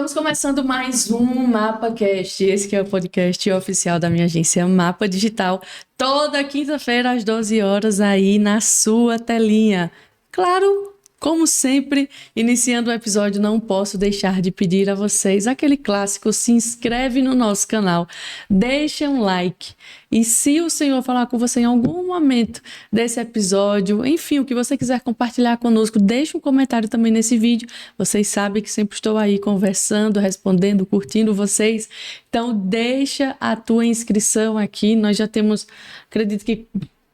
Estamos começando mais um MapaCast. Esse que é o podcast oficial da minha agência Mapa Digital. Toda quinta-feira às 12 horas aí na sua telinha. Claro, como sempre, iniciando o episódio, não posso deixar de pedir a vocês aquele clássico: se inscreve no nosso canal, deixa um like. E se o Senhor falar com você em algum momento desse episódio, enfim, o que você quiser compartilhar conosco, deixa um comentário também nesse vídeo. Vocês sabem que sempre estou aí conversando, respondendo, curtindo vocês. Então, deixa a tua inscrição aqui. Nós já temos, acredito que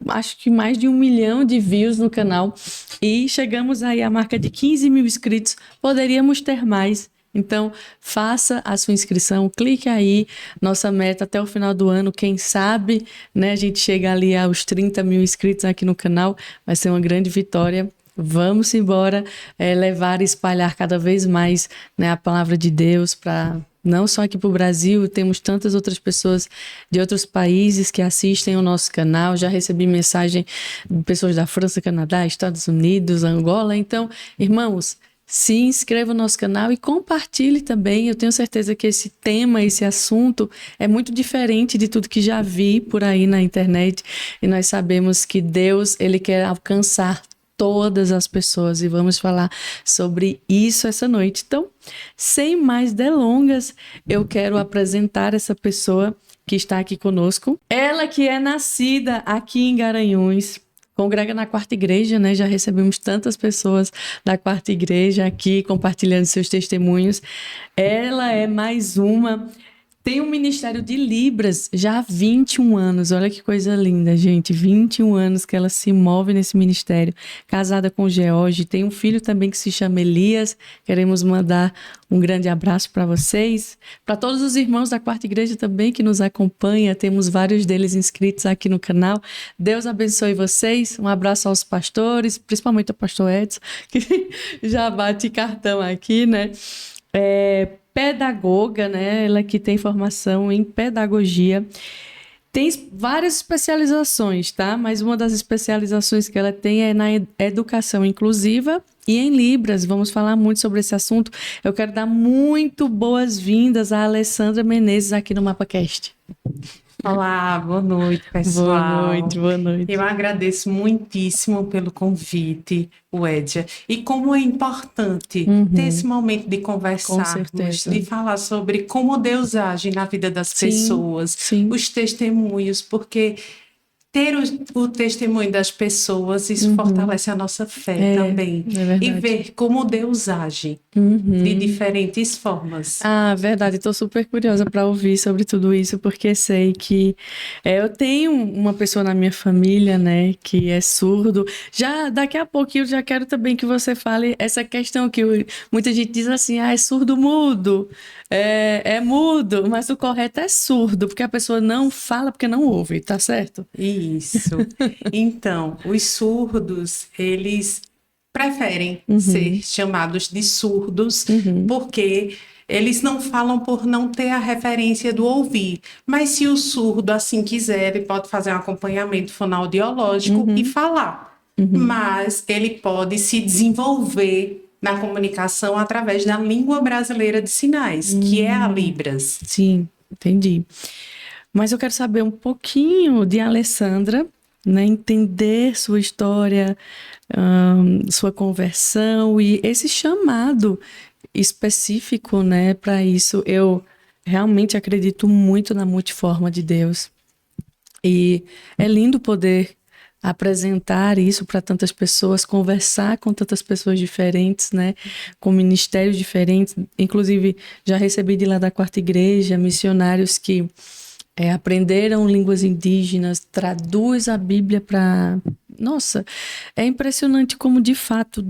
acho que mais de 1 milhão de views no canal e chegamos aí à marca de 15 mil inscritos. Poderíamos ter mais. Então, faça a sua inscrição, clique aí, nossa meta até o final do ano, quem sabe, né, a gente chega ali aos 30 mil inscritos aqui no canal, vai ser uma grande vitória. Vamos embora levar e espalhar cada vez mais, né, a palavra de Deus para não só aqui para o Brasil, temos tantas outras pessoas de outros países que assistem o nosso canal. Já recebi mensagem de pessoas da França, Canadá, Estados Unidos, Angola. Então, irmãos, se inscreva no nosso canal e compartilhe também. Eu tenho certeza que esse tema, esse assunto é muito diferente de tudo que já vi por aí na internet. E nós sabemos que Deus, Ele quer alcançar todas as pessoas e vamos falar sobre isso essa noite. Então, sem mais delongas, eu quero apresentar essa pessoa que está aqui conosco. Ela que é nascida aqui em Garanhuns, congrega na Quarta Igreja, né? Já recebemos tantas pessoas da Quarta Igreja aqui compartilhando seus testemunhos. Ela é mais uma. Tem um ministério de Libras já há 21 anos. Olha que coisa linda, gente. 21 anos que ela se move nesse ministério. Casada com o George. Tem um filho também que se chama Elias. Queremos mandar um grande abraço para vocês. Para todos os irmãos da Quarta Igreja também que nos acompanham. Temos vários deles inscritos aqui no canal. Deus abençoe vocês. Um abraço aos pastores, principalmente ao pastor Edson, que já bate cartão aqui, né? Pedagoga, né? Ela que tem formação em pedagogia. Tem várias especializações, tá? Mas uma das especializações que ela tem é na educação inclusiva e em Libras. Vamos falar muito sobre esse assunto. Eu quero dar muito boas-vindas a Alessandra Menezes aqui no MapaCast. Olá, boa noite, pessoal. Boa noite, boa noite. Eu agradeço muitíssimo pelo convite, Wédia. E como é importante ter esse momento de conversarmos, de falar sobre como Deus age na vida das pessoas, os testemunhos, porque ter o testemunho das pessoas, isso fortalece a nossa fé também. E ver como Deus age de diferentes formas. Ah, verdade. Estou super curiosa para ouvir sobre tudo isso, porque sei que eu tenho uma pessoa na minha família, né, que é surdo. Já daqui a pouquinho eu já quero também que você fale essa questão que muita gente diz assim, é surdo-mudo, é mudo, mas o correto é surdo, porque a pessoa não fala porque não ouve, tá certo? Isso. Então, os surdos, eles preferem ser chamados de surdos porque eles não falam por não ter a referência do ouvir. Mas se o surdo assim quiser, ele pode fazer um acompanhamento fonoaudiológico e falar. Mas ele pode se desenvolver na comunicação através da língua brasileira de sinais, que é a Libras. Sim, entendi. Mas eu quero saber um pouquinho de Alessandra, né? Entender sua história, sua conversão e esse chamado específico, né, para isso. Eu realmente acredito muito na multiforma de Deus. E é lindo poder apresentar isso para tantas pessoas, conversar com tantas pessoas diferentes, né, com ministérios diferentes. Inclusive, já recebi de lá da Quarta Igreja missionários que aprenderam línguas indígenas, traduz a Bíblia para... Nossa, é impressionante como, de fato,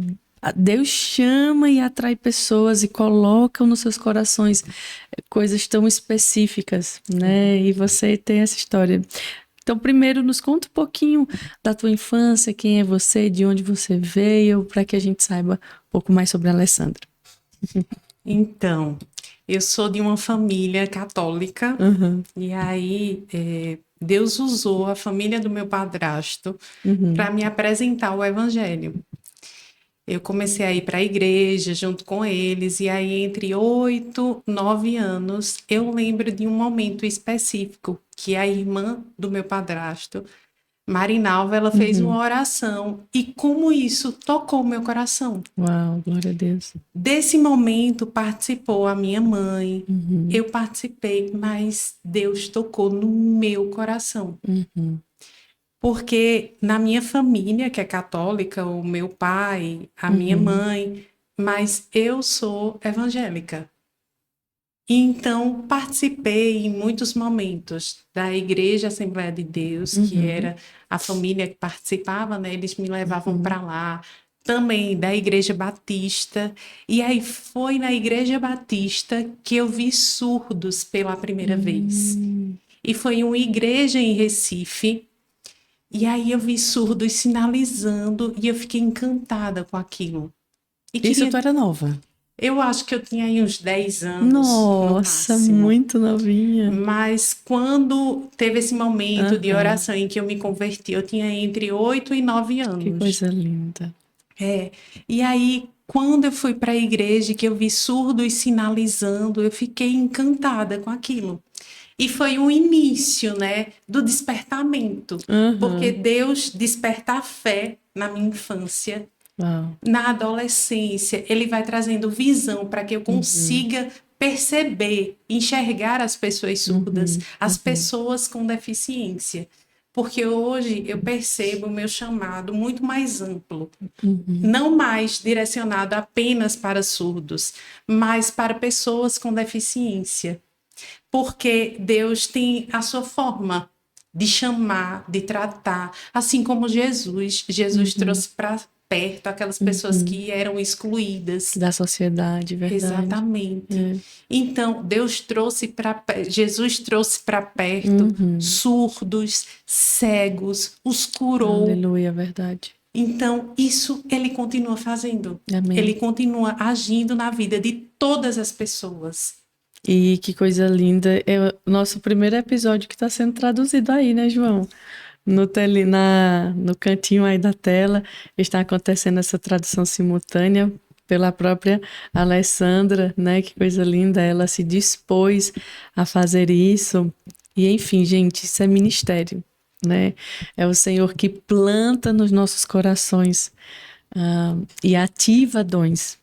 Deus chama e atrai pessoas e coloca nos seus corações coisas tão específicas, né? E você tem essa história. Então, primeiro, nos conta um pouquinho da tua infância, quem é você, de onde você veio, para que a gente saiba um pouco mais sobre a Alessandra. Então, eu sou de uma família católica e aí Deus usou a família do meu padrasto para me apresentar o Evangelho. Eu comecei a ir para a igreja junto com eles, e aí entre 8, 9 anos, eu lembro de um momento específico que a irmã do meu padrasto, Marinalva, ela fez uma oração, e como isso tocou meu coração. Uau, glória a Deus. Desse momento participou a minha mãe, eu participei, mas Deus tocou no meu coração. Porque na minha família, que é católica, o meu pai, a minha mãe, mas eu sou evangélica. Então, participei em muitos momentos da Igreja Assembleia de Deus, que era a família que participava, né? Eles me levavam para lá. Também da Igreja Batista. E aí foi na Igreja Batista que eu vi surdos pela primeira vez. E foi uma igreja em Recife. E aí eu vi surdos sinalizando e eu fiquei encantada com aquilo. E Isso tu era nova? Eu acho que eu tinha aí uns 10 anos no Nossa, máximo. muito novinha. Mas quando teve esse momento de oração em que eu me converti, eu tinha entre 8 e 9 Que anos. coisa linda. E aí, quando eu fui para a igreja, que eu vi surdos sinalizando, eu fiquei encantada com aquilo. E foi o início, né, do despertamento. Porque Deus desperta a fé na minha infância. Uau. Na adolescência, ele vai trazendo visão para que eu consiga perceber, enxergar as pessoas surdas, as pessoas com deficiência. Porque hoje eu percebo o meu chamado muito mais amplo, não mais direcionado apenas para surdos, mas para pessoas com deficiência. Porque Deus tem a sua forma de chamar, de tratar, assim como Jesus. Jesus trouxe para perto aquelas pessoas que eram excluídas. Da sociedade, verdade. Exatamente. Então, Jesus trouxe para perto surdos, cegos, os curou. Aleluia, verdade. Então, isso ele continua fazendo. Amém. Ele continua agindo na vida de todas as pessoas. E que coisa linda. É o nosso primeiro episódio que está sendo traduzido aí, né, João? No cantinho aí da tela está acontecendo essa tradução simultânea pela própria Alessandra, né? Que coisa linda. Ela se dispôs a fazer isso. E, enfim, gente, isso é ministério, né? É o Senhor que planta nos nossos corações e ativa dons.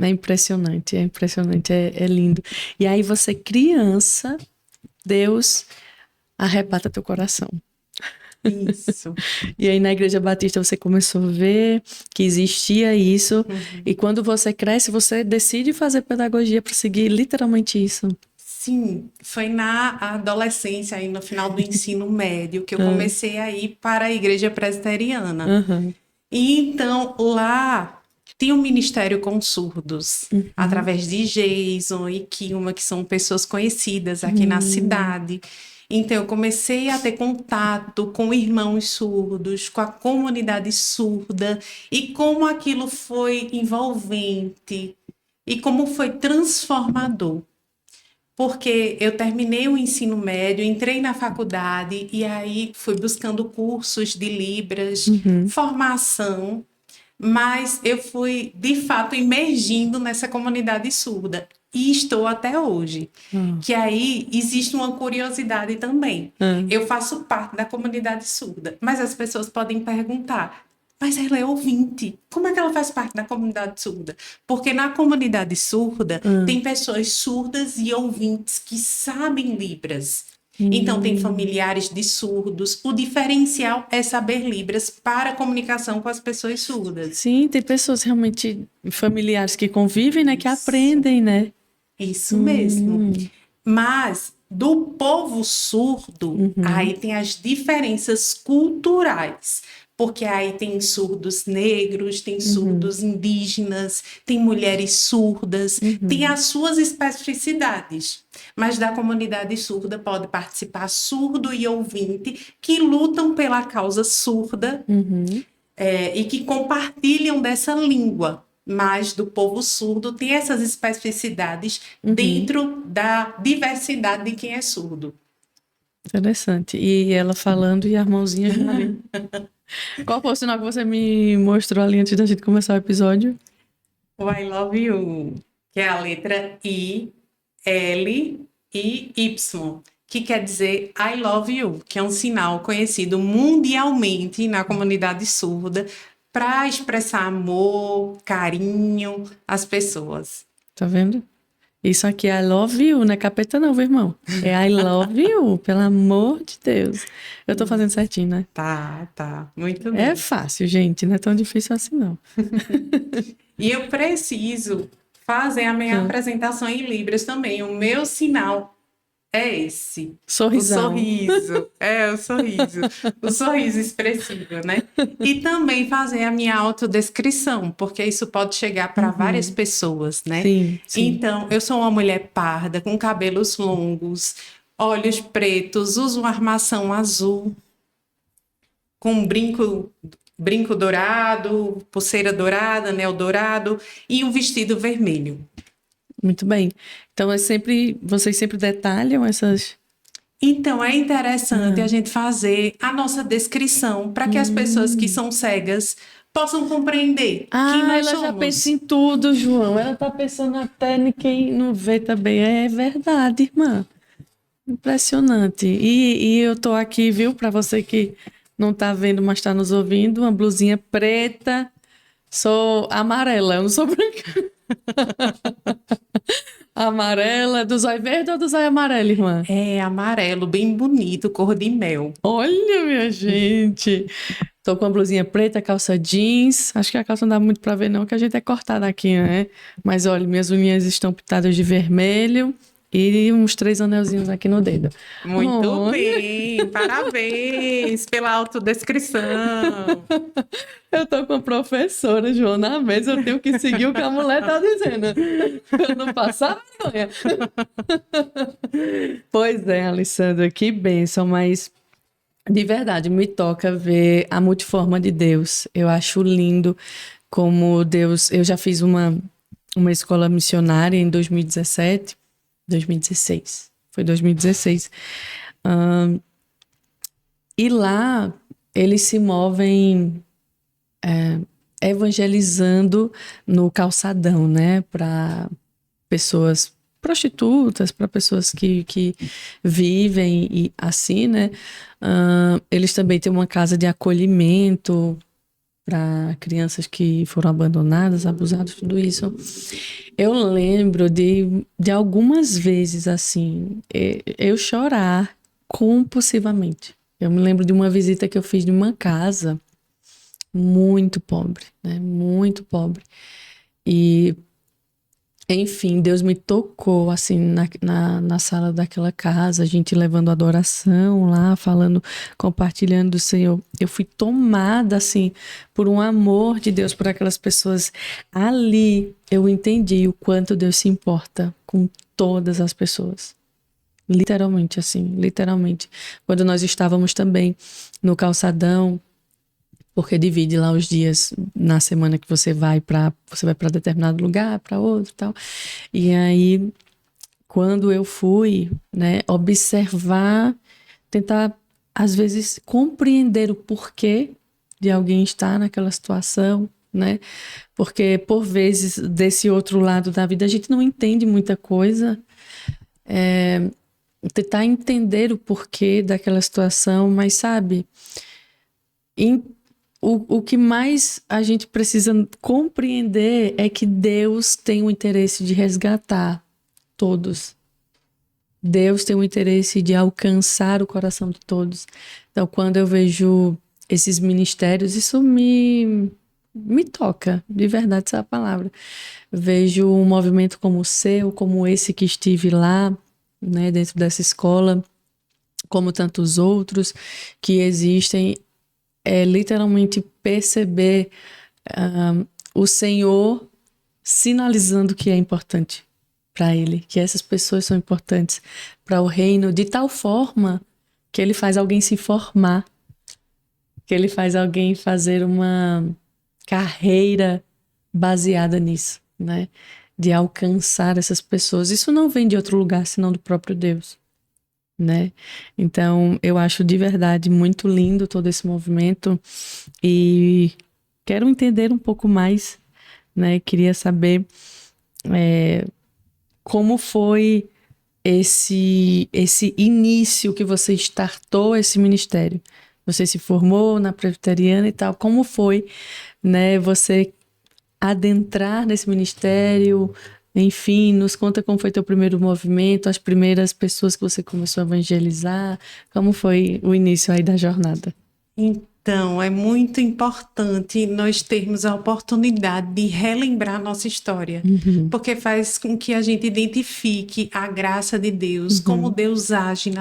É impressionante, é lindo. E aí você, criança, Deus arrebata teu coração. Isso. E aí na Igreja Batista você começou a ver que existia isso. E quando você cresce, você decide fazer pedagogia para seguir literalmente isso. Sim, foi na adolescência, aí no final do ensino médio, que eu comecei a ir para a Igreja Presbiteriana. E então lá tem um ministério com surdos, através de Jason e Kilma, que são pessoas conhecidas aqui na cidade. Então, eu comecei a ter contato com irmãos surdos, com a comunidade surda, e como aquilo foi envolvente e como foi transformador. Porque eu terminei o ensino médio, entrei na faculdade e aí fui buscando cursos de Libras, formação, mas eu fui, de fato, imergindo nessa comunidade surda. E estou até hoje. Que aí existe uma curiosidade também. Eu faço parte da comunidade surda, mas as pessoas podem perguntar, mas ela é ouvinte. Como é que ela faz parte da comunidade surda? Porque na comunidade surda tem pessoas surdas e ouvintes que sabem Libras. Então, tem familiares de surdos. O diferencial é saber Libras para a comunicação com as pessoas surdas. Sim, tem pessoas realmente familiares que convivem, né? Que aprendem, né? Isso mesmo. Mas do povo surdo, aí tem as diferenças culturais. Porque aí tem surdos negros, tem surdos indígenas, tem mulheres surdas, tem as suas especificidades. Mas da comunidade surda pode participar surdo e ouvinte que lutam pela causa surda e que compartilham dessa língua. Mas do povo surdo tem essas especificidades dentro da diversidade de quem é surdo. Interessante. E ela falando e a mãozinha já ali. Qual foi o sinal que você me mostrou ali antes da gente começar o episódio? O I love you, que é a letra I, L e Y, que quer dizer I love you, que é um sinal conhecido mundialmente na comunidade surda para expressar amor, carinho às pessoas. Tá vendo? Isso aqui é I love you, não é capeta não, viu, irmão? É I love you, pelo amor de Deus. Eu tô fazendo certinho, né? Tá, muito É bem. fácil, gente, não é tão difícil assim, não. E eu preciso fazer a minha apresentação em Libras também. O meu sinal é esse. Sorrisão. O sorriso. O sorriso expressivo, né? E também fazer a minha autodescrição, porque isso pode chegar para várias pessoas, né? Sim, sim. Então, eu sou uma mulher parda, com cabelos longos, olhos pretos, uso uma armação azul, com um brinco dourado, pulseira dourada, anel dourado e um vestido vermelho. Muito bem. Então, vocês sempre detalham essas... Então, é interessante a gente fazer a nossa descrição para que as pessoas que são cegas possam compreender quem nós ela somos. já pensa em tudo, João. Ela tá pensando até em quem não vê também. É verdade, irmã. Impressionante. E eu tô aqui, viu, para você que não tá vendo, mas tá nos ouvindo, uma blusinha preta. Sou amarela, eu não sou branca. Amarela, do zóio verde ou do zóio amarelo, irmã? É amarelo, bem bonito, cor de mel. Olha, minha gente. Tô com uma blusinha preta, calça jeans. Acho que a calça não dá muito pra ver, não, que a gente é cortada aqui, né? Mas olha, minhas unhas estão pintadas de vermelho e uns 3 anelzinhos aqui no dedo. Muito bem, parabéns pela autodescrição. Eu tô com a professora, João, na mesa. Eu tenho que seguir o que a mulher tá dizendo. Eu não passar vergonha. Pois é, Alessandra, que bênção, mas de verdade me toca ver a multiforma de Deus. Eu acho lindo como Deus. Eu já fiz uma escola missionária em 2017, 2016. Foi 2016. E lá eles se movem evangelizando no calçadão, né? Para pessoas prostitutas, para pessoas que vivem e assim, né? Eles também têm uma casa de acolhimento para crianças que foram abandonadas, abusadas, tudo isso. Eu lembro de algumas vezes, assim, eu chorar compulsivamente. Eu me lembro de uma visita que eu fiz de uma casa muito pobre, né? Muito pobre. E, enfim, Deus me tocou, assim, na sala daquela casa, a gente levando adoração lá, falando, compartilhando do Senhor. Eu fui tomada, assim, por um amor de Deus por aquelas pessoas. Ali eu entendi o quanto Deus se importa com todas as pessoas. Literalmente, assim, literalmente. Quando nós estávamos também no calçadão, porque divide lá os dias na semana que você vai para determinado lugar, para outro e tal. E aí, quando eu fui, né, observar, tentar, às vezes, compreender o porquê de alguém estar naquela situação, né? Porque, por vezes, desse outro lado da vida, a gente não entende muita coisa. Tentar entender o porquê daquela situação, mas, sabe, o que mais a gente precisa compreender é que Deus tem o interesse de resgatar todos. Deus tem o interesse de alcançar o coração de todos. Então, quando eu vejo esses ministérios, isso me toca, de verdade, essa é a palavra. Vejo um movimento como o seu, como esse que estive lá, né, dentro dessa escola, como tantos outros que existem, é literalmente perceber o Senhor sinalizando que é importante para Ele, que essas pessoas são importantes para o reino, de tal forma que Ele faz alguém se formar, que Ele faz alguém fazer uma carreira baseada nisso, né? De alcançar essas pessoas. Isso não vem de outro lugar, senão do próprio Deus. né? Então, eu acho de verdade muito lindo todo esse movimento e quero entender um pouco mais, né? Queria saber como foi esse início que você startou esse ministério. Você se formou na presbiteriana e tal. Como foi, né? Você adentrar nesse ministério? Enfim, nos conta como foi teu primeiro movimento, as primeiras pessoas que você começou a evangelizar. Como foi o início aí da jornada? Então, é muito importante nós termos a oportunidade de relembrar a nossa história, porque faz com que a gente identifique a graça de Deus, como Deus age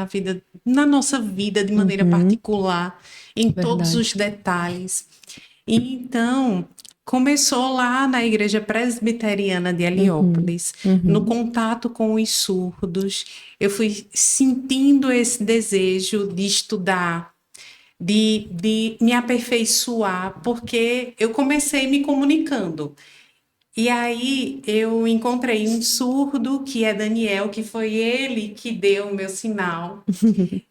na nossa vida de maneira particular, em todos os Verdade. detalhes. E então, começou lá na Igreja Presbiteriana de Heliópolis, no contato com os surdos. Eu fui sentindo esse desejo de estudar, de me aperfeiçoar, porque eu comecei me comunicando. E aí eu encontrei um surdo, que é Daniel, que foi ele que deu o meu sinal.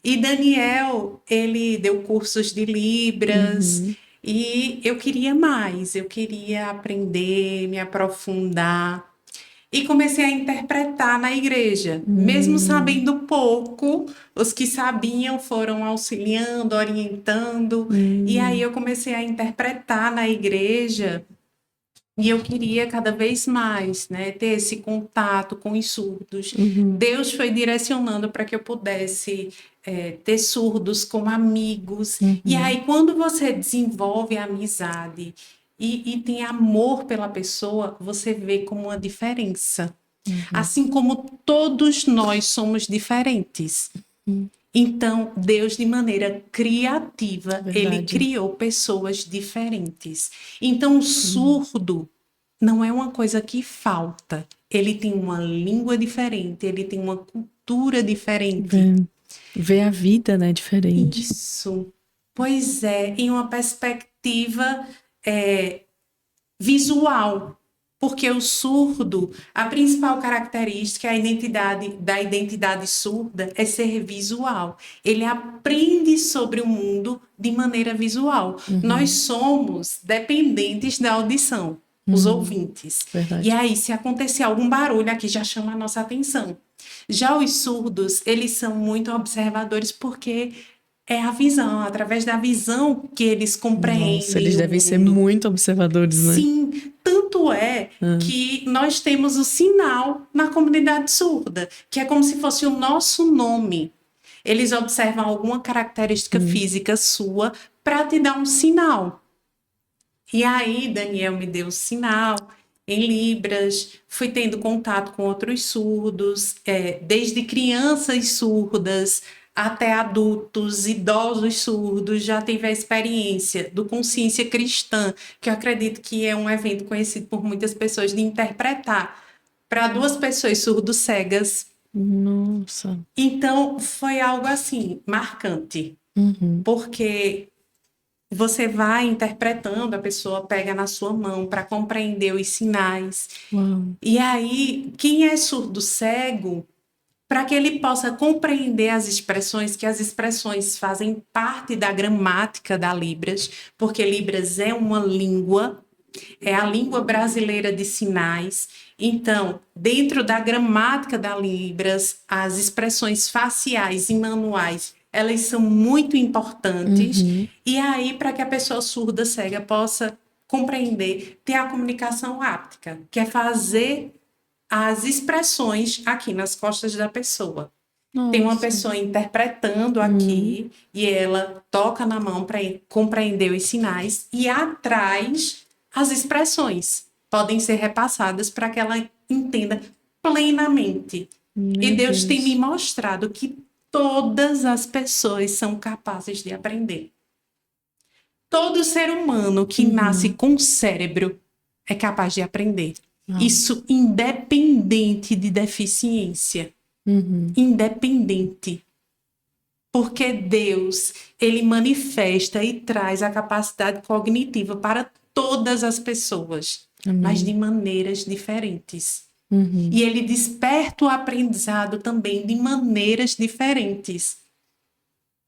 E Daniel, ele deu cursos de Libras, e eu queria mais, eu queria aprender, me aprofundar. E comecei a interpretar na igreja, mesmo sabendo pouco, os que sabiam foram auxiliando, orientando, e aí eu comecei a interpretar na igreja, e eu queria cada vez mais, né, ter esse contato com os surdos. Deus foi direcionando para que eu pudesse ter surdos como amigos. E aí, quando você desenvolve a amizade e tem amor pela pessoa, você vê como uma diferença. Assim como todos nós somos diferentes. Então, Deus, de maneira criativa, ele Verdade. criou pessoas diferentes. Então, o surdo não é uma coisa que falta. Ele tem uma língua diferente, ele tem uma cultura diferente. Ver a vida, né, diferente. Isso. Pois é, em uma perspectiva visual. Porque o surdo, a principal característica da identidade surda é ser visual. Ele aprende sobre o mundo de maneira visual. Nós somos dependentes da audição, os ouvintes. E Verdade. aí, se acontecer algum barulho aqui, já chama a nossa atenção. Já os surdos, eles são muito observadores porque é a visão, através da visão que eles Nossa, compreendem eles o devem ser mundo. muito observadores, né? Sim, tanto é que nós temos o sinal na comunidade surda, que é como se fosse o nosso nome. Eles observam alguma característica física sua para te dar um sinal. E aí, Daniel me deu o sinal em Libras, fui tendo contato com outros surdos, desde crianças surdas até adultos, idosos surdos, já tive a experiência do Consciência Cristã, que eu acredito que é um evento conhecido por muitas pessoas, de interpretar para duas pessoas surdo-cegas. Nossa. Então, foi algo assim, marcante, porque você vai interpretando, a pessoa pega na sua mão para compreender os sinais. Uau. E aí, quem é surdo-cego, para que ele possa compreender as expressões, que as expressões fazem parte da gramática da Libras, porque Libras é uma língua, é a língua brasileira de sinais. Então, dentro da gramática da Libras, as expressões faciais e manuais, elas são muito importantes. E aí, para que a pessoa surda cega possa compreender, ter a comunicação áptica, que é fazer as expressões aqui nas costas da pessoa. Tem uma Nossa. pessoa interpretando aqui e ela toca na mão para compreender os sinais e atrás as expressões podem ser repassadas para que ela entenda plenamente. E Meu Deus tem Deus. me mostrado que todas as pessoas são capazes de aprender. Todo ser humano que nasce com cérebro é capaz de aprender. Isso independente de deficiência. Independente. Porque Deus, ele manifesta e traz a capacidade cognitiva para todas as pessoas, mas de maneiras diferentes. E ele desperta o aprendizado também de maneiras diferentes.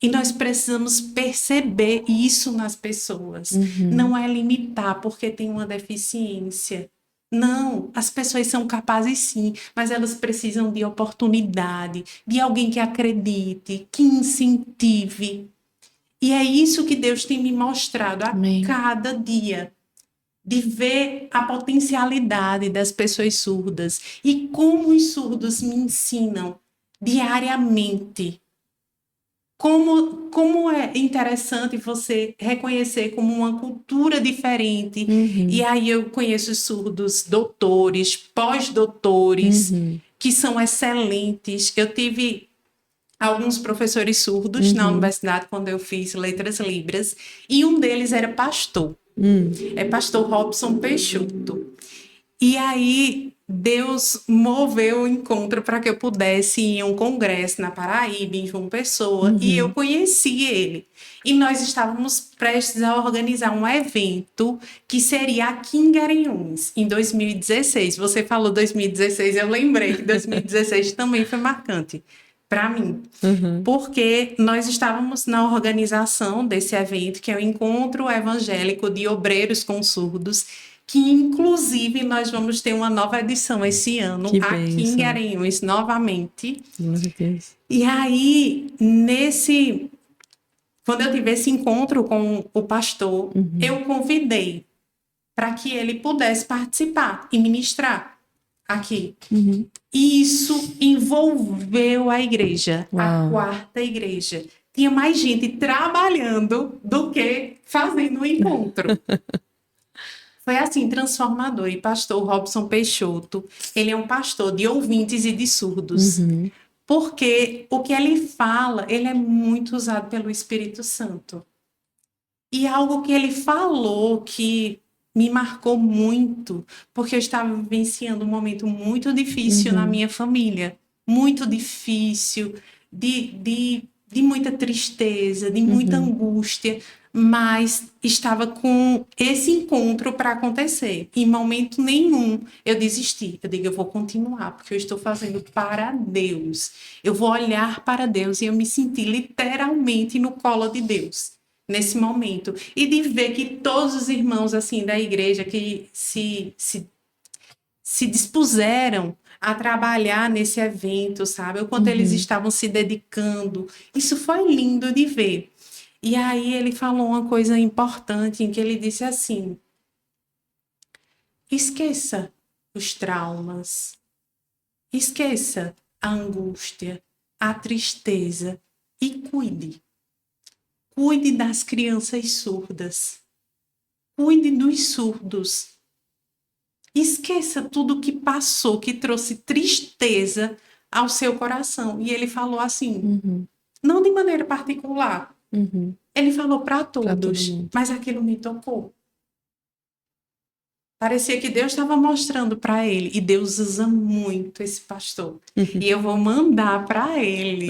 E nós precisamos perceber isso nas pessoas. Não é limitar porque tem uma deficiência. Não, as pessoas são capazes sim, mas elas precisam de oportunidade, de alguém que acredite, que incentive. E é isso que Deus tem me mostrado a cada dia. De ver a potencialidade das pessoas surdas e como os surdos me ensinam diariamente. Como é interessante você reconhecer como uma cultura diferente. E aí eu conheço surdos doutores, pós-doutores, que são excelentes. Eu tive alguns professores surdos na universidade quando eu fiz Letras Libras, e um deles era pastor. É pastor Robson Peixoto. E aí Deus moveu o encontro para que eu pudesse ir a um congresso na Paraíba, em João Pessoa, e eu conheci ele. E nós estávamos prestes a organizar um evento que seria aqui em Garanhuns, em 2016. Você falou 2016, eu lembrei que 2016 também foi marcante para mim, porque nós estávamos na organização desse evento, que é o Encontro Evangélico de Obreiros com Surdos, que inclusive nós vamos ter uma nova edição esse ano, aqui em Garanhuns, novamente. E aí, quando eu tive esse encontro com o pastor, eu convidei para que ele pudesse participar e ministrar aqui. E isso envolveu a igreja, a quarta igreja. Tinha mais gente trabalhando do que fazendo o encontro. Foi assim, transformador. E pastor Robson Peixoto, ele é um pastor de ouvintes e de surdos. Porque o que ele fala, ele é muito usado pelo Espírito Santo. E algo que ele falou que me marcou muito, porque eu estava vivenciando um momento muito difícil na minha família. Muito difícil, de muita tristeza, de muita angústia, mas estava com esse encontro para acontecer. Em momento nenhum eu desisti. Eu digo, eu vou continuar, porque eu estou fazendo para Deus. Eu vou olhar para Deus e eu me senti literalmente no colo de Deus nesse momento. E de ver que todos os irmãos assim da igreja que se dispuseram a trabalhar nesse evento, sabe? O quanto eles estavam se dedicando. Isso foi lindo de ver. E aí ele falou uma coisa importante, em que ele disse assim: esqueça os traumas, esqueça a angústia, a tristeza e cuide. Cuide das crianças surdas. Cuide dos surdos. Esqueça tudo que passou, que trouxe tristeza ao seu coração. E ele falou assim, não de maneira particular. Ele falou para todos, mas aquilo me tocou. Parecia que Deus estava mostrando para ele. E Deus usa muito esse pastor. E eu vou mandar para ele.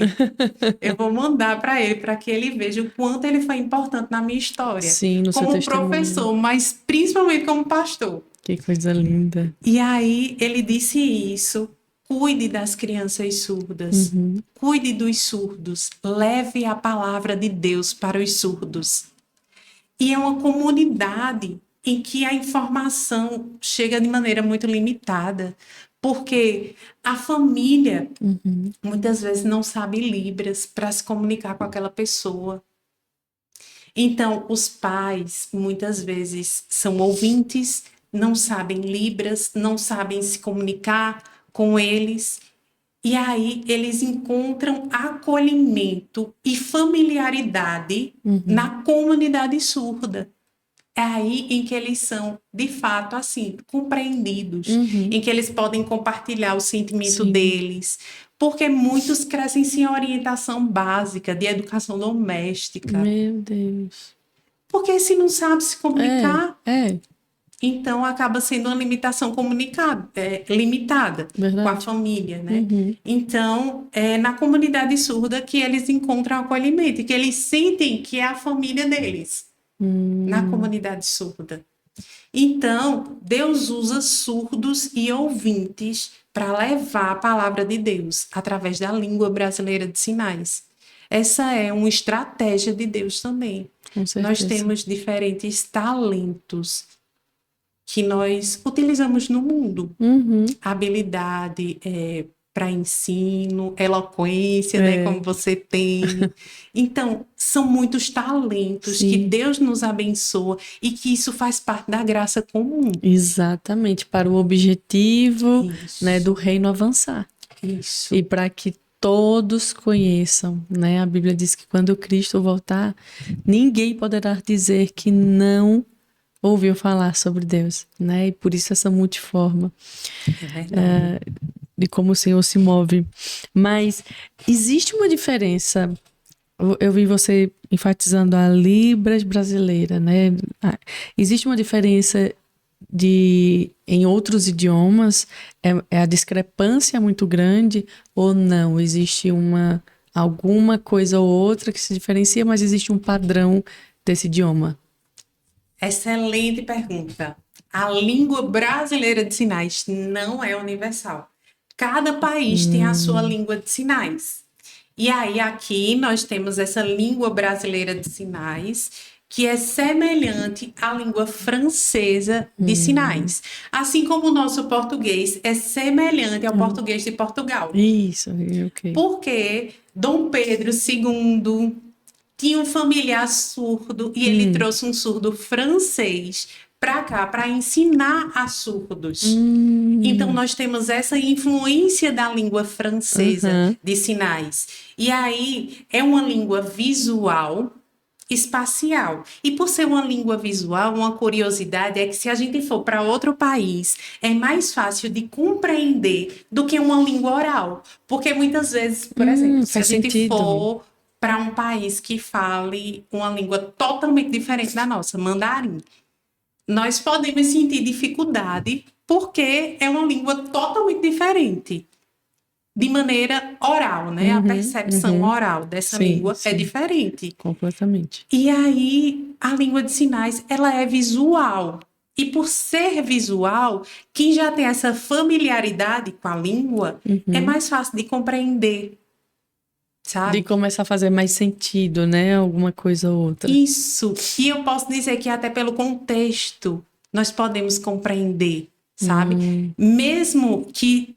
Eu vou mandar para ele, para que ele veja o quanto ele foi importante na minha história. Sim, no como seu testemunho. Professor, mas principalmente como pastor. Que coisa linda. E aí ele disse isso. Cuide das crianças surdas. Cuide dos surdos. Leve a palavra de Deus para os surdos. E é uma comunidade em que a informação chega de maneira muito limitada, porque a família muitas vezes não sabe Libras para se comunicar com aquela pessoa. Então, os pais muitas vezes são ouvintes, não sabem Libras, não sabem se comunicar com eles, e aí eles encontram acolhimento e familiaridade na comunidade surda. É aí em que eles são, de fato, assim, compreendidos, em que eles podem compartilhar o sentimento deles, porque muitos crescem sem orientação básica de educação doméstica. Meu Deus. Porque se não sabe se comunicar, É. então acaba sendo uma limitação limitada Verdade. com a família, né? Então, é na comunidade surda que eles encontram acolhimento, que eles sentem que é a família deles. Na comunidade surda. Então, Deus usa surdos e ouvintes para levar a palavra de Deus através da língua brasileira de sinais. Essa é uma estratégia de Deus também. Com Nós certeza. temos diferentes talentos que nós utilizamos no mundo. Uhum. Habilidade para ensino, eloquência, né, como você tem. Então, são muitos talentos Sim. que Deus nos abençoa e que isso faz parte da graça comum. Exatamente, para o objetivo, Isso. né, do reino avançar. Isso. E para que todos conheçam, né? A Bíblia diz que quando Cristo voltar, ninguém poderá dizer que não ouviu falar sobre Deus, né? E por isso essa multiforma É verdade. de como o Senhor se move. Mas existe uma diferença. Eu vi você enfatizando a Libras brasileira, né? Existe uma diferença em outros idiomas? A discrepância muito grande ou não? Existe alguma coisa ou outra que se diferencia, mas existe um padrão desse idioma? Excelente pergunta. A língua brasileira de sinais não é universal. Cada país tem a sua língua de sinais. E aí, aqui nós temos essa língua brasileira de sinais, que é semelhante à língua francesa de sinais. Assim como o nosso português é semelhante ao português de Portugal. Isso, ok. Porque Dom Pedro II tinha um familiar surdo e ele trouxe um surdo francês para cá para ensinar a surdos. Então nós temos essa influência da língua francesa de sinais. E aí é uma língua visual espacial. E por ser uma língua visual, uma curiosidade é que se a gente for para outro país, é mais fácil de compreender do que uma língua oral. Porque muitas vezes, por exemplo, se a gente for para um país que fale uma língua totalmente diferente da nossa, mandarim, nós podemos sentir dificuldade porque é uma língua totalmente diferente. De maneira oral, né? A percepção oral dessa língua é diferente. Completamente. E aí, a língua de sinais, ela é visual. E por ser visual, quem já tem essa familiaridade com a língua, é mais fácil de compreender. Sabe? De começar a fazer mais sentido, né? Alguma coisa ou outra. Isso. E eu posso dizer que até pelo contexto, nós podemos compreender, sabe? Mesmo que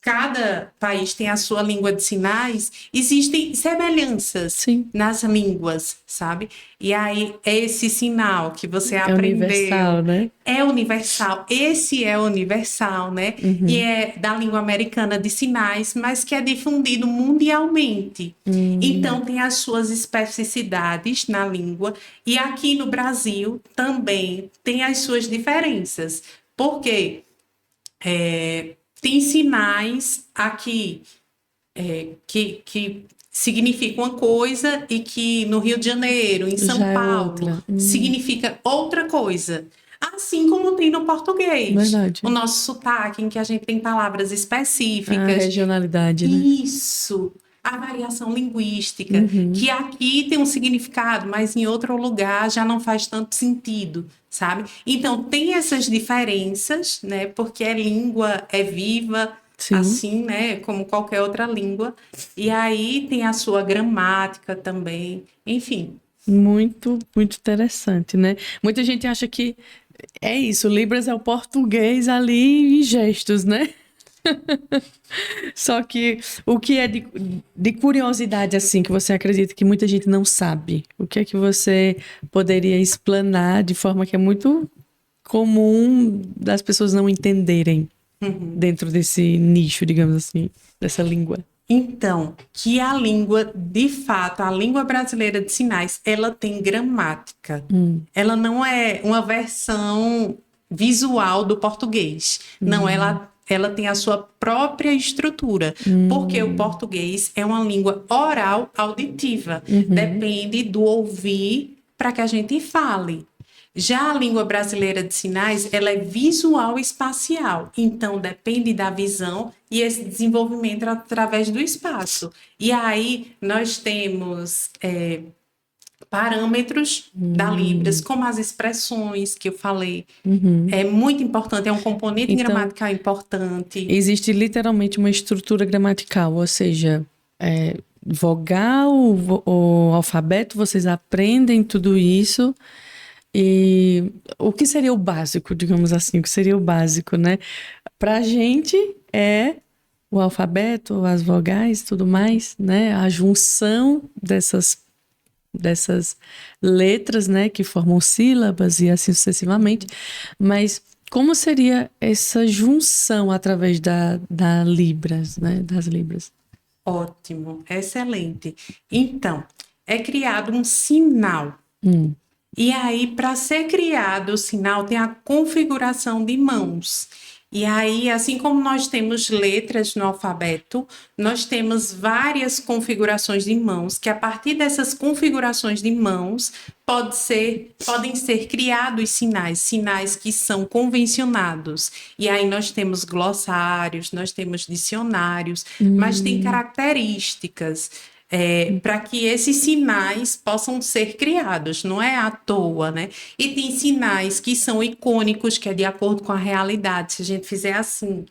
cada país tem a sua língua de sinais, existem semelhanças nas línguas, sabe? E aí, esse sinal que você aprendeu... É universal, né? É universal. Esse é universal, né? E é da língua americana de sinais, mas que é difundido mundialmente. Então, tem as suas especificidades na língua. E aqui no Brasil também tem as suas diferenças. Por quê? Tem sinais aqui que significam uma coisa e que no Rio de Janeiro, em São Paulo, significa outra coisa. Assim como tem no português. Verdade. O nosso sotaque, em que a gente tem palavras específicas. A regionalidade, né? Isso. A variação linguística, que aqui tem um significado, mas em outro lugar já não faz tanto sentido, sabe? Então, tem essas diferenças, né? Porque a língua é viva, assim, né? Como qualquer outra língua. E aí tem a sua gramática também, enfim. Muito, muito interessante, né? Muita gente acha que é isso, Libras é o português ali em gestos, né? Só que o que é de curiosidade, assim, que você acredita que muita gente não sabe? O que é que você poderia explanar de forma que é muito comum das pessoas não entenderem dentro desse nicho, digamos assim, dessa língua? Então, que a língua, de fato, a língua brasileira de sinais, ela tem gramática. Ela não é uma versão visual do português. Não, ela tem a sua própria estrutura. Porque o português é uma língua oral auditiva. Depende do ouvir para que a gente fale. Já a língua brasileira de sinais, ela é visual e espacial. Então, depende da visão e esse desenvolvimento através do espaço. E aí, nós temos parâmetros da Libras, como as expressões que eu falei. É muito importante, é um componente Então, gramatical importante. Existe literalmente uma estrutura gramatical, ou seja, vogal, o alfabeto, vocês aprendem tudo isso. E o que seria o básico, digamos assim, o que seria o básico, né? Pra gente é o alfabeto, as vogais, tudo mais, né? A junção dessas letras, né, que formam sílabas e assim sucessivamente. Mas como seria essa junção através da Libras, né, das Libras? Ótimo, excelente. Então, é criado um sinal. E aí, para ser criado o sinal, tem a configuração de mãos. E aí, assim como nós temos letras no alfabeto, nós temos várias configurações de mãos, que a partir dessas configurações de mãos podem ser criados sinais que são convencionados. E aí nós temos glossários, nós temos dicionários, mas tem características. Para que esses sinais possam ser criados, não é à toa, né? E tem sinais que são icônicos, que é de acordo com a realidade. Se a gente fizer assim,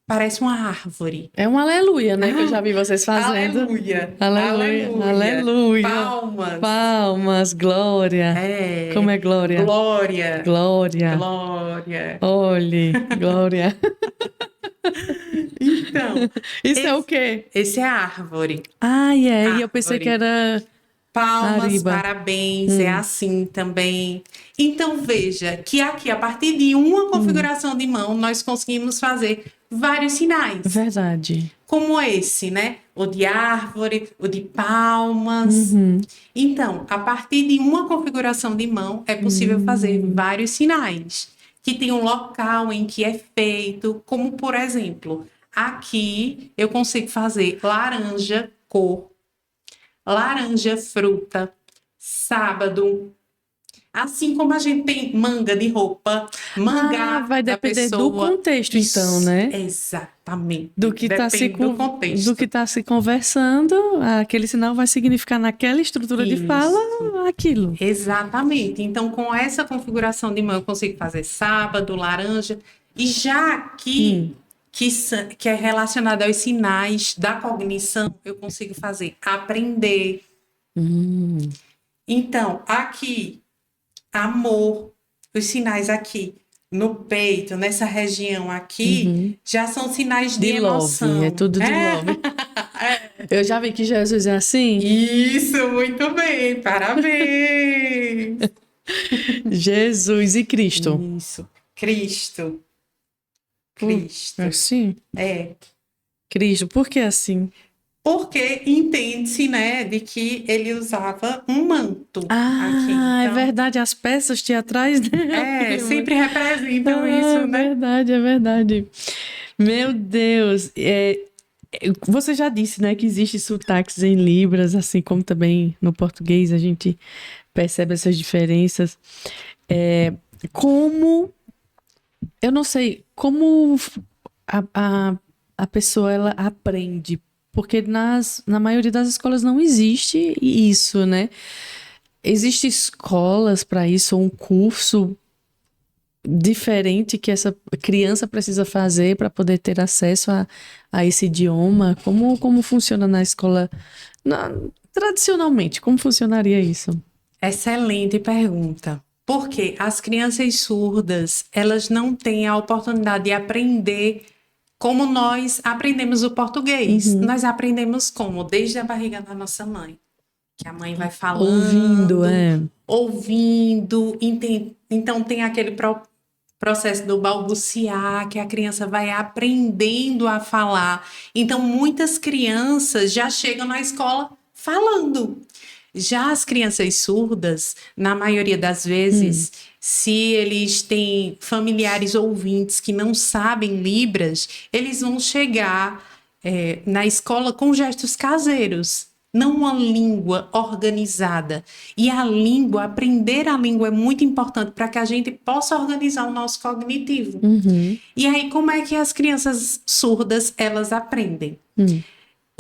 parece uma árvore. É um aleluia, né? Que eu já vi vocês fazendo. Aleluia. Aleluia. Aleluia. Palmas. Palmas, glória. Como é glória? Glória. Glória. Glória. Olhe, glória. Então, isso é o quê? Esse é a árvore. E Árvore. eu pensei que era palmas, Ariba. Parabéns, é assim também. Então, veja que aqui, a partir de uma configuração de mão, nós conseguimos fazer vários sinais. Verdade. Como esse, né? O de árvore, o de palmas. Então, a partir de uma configuração de mão, é possível fazer vários sinais, que tem um local em que é feito, como, por exemplo, aqui eu consigo fazer laranja, cor, laranja, fruta, sábado. Assim como a gente tem manga de roupa, mangá vai da depender pessoa. do contexto, então, né? Exatamente. Do que está se conversando, aquele sinal vai significar naquela estrutura de fala aquilo. Exatamente. Então, com essa configuração de mão, eu consigo fazer sábado, laranja. E já aqui, que é relacionado aos sinais da cognição, eu consigo fazer aprender. Então, aqui, amor, os sinais aqui no peito, nessa região aqui, já são sinais de emoção. Love, é tudo de love. Eu já vi que Jesus é assim. Isso, muito bem, parabéns. Jesus e Cristo. Isso, Cristo. Assim? É. Cristo, por que assim? Porque entende-se, né, de que ele usava um manto. Aqui. Então, é verdade, as peças teatrais, né? Sempre representam isso, né? É verdade. Meu Deus, você já disse, né, que existe sotaques em Libras, assim como também no português a gente percebe essas diferenças. Eu não sei, como a pessoa ela aprende, porque na maioria das escolas não existe isso, né? Existem escolas para isso, ou um curso diferente que essa criança precisa fazer para poder ter acesso a esse idioma? Como funciona na escola? Tradicionalmente, como funcionaria isso? Excelente pergunta. Porque as crianças surdas, elas não têm a oportunidade de aprender como nós aprendemos o português. Nós aprendemos como? Desde a barriga da nossa mãe. Que a mãe vai falando, ouvindo. Então tem aquele processo do balbuciar, que a criança vai aprendendo a falar. Então muitas crianças já chegam na escola falando. Já as crianças surdas, na maioria das vezes, se eles têm familiares ouvintes que não sabem Libras, eles vão chegar na escola com gestos caseiros, não uma língua organizada. E aprender a língua é muito importante para que a gente possa organizar o nosso cognitivo. E aí, como é que as crianças surdas, elas aprendem?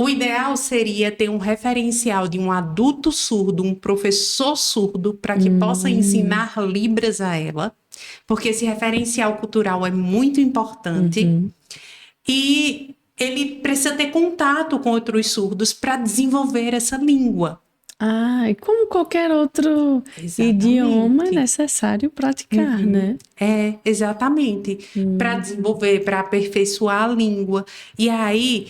O ideal seria ter um referencial de um adulto surdo, um professor surdo, para que possa ensinar Libras a ela, porque esse referencial cultural é muito importante. E ele precisa ter contato com outros surdos para desenvolver essa língua. Ah, e como qualquer outro idioma, é necessário praticar, né? Exatamente. Para desenvolver, para aperfeiçoar a língua. E aí,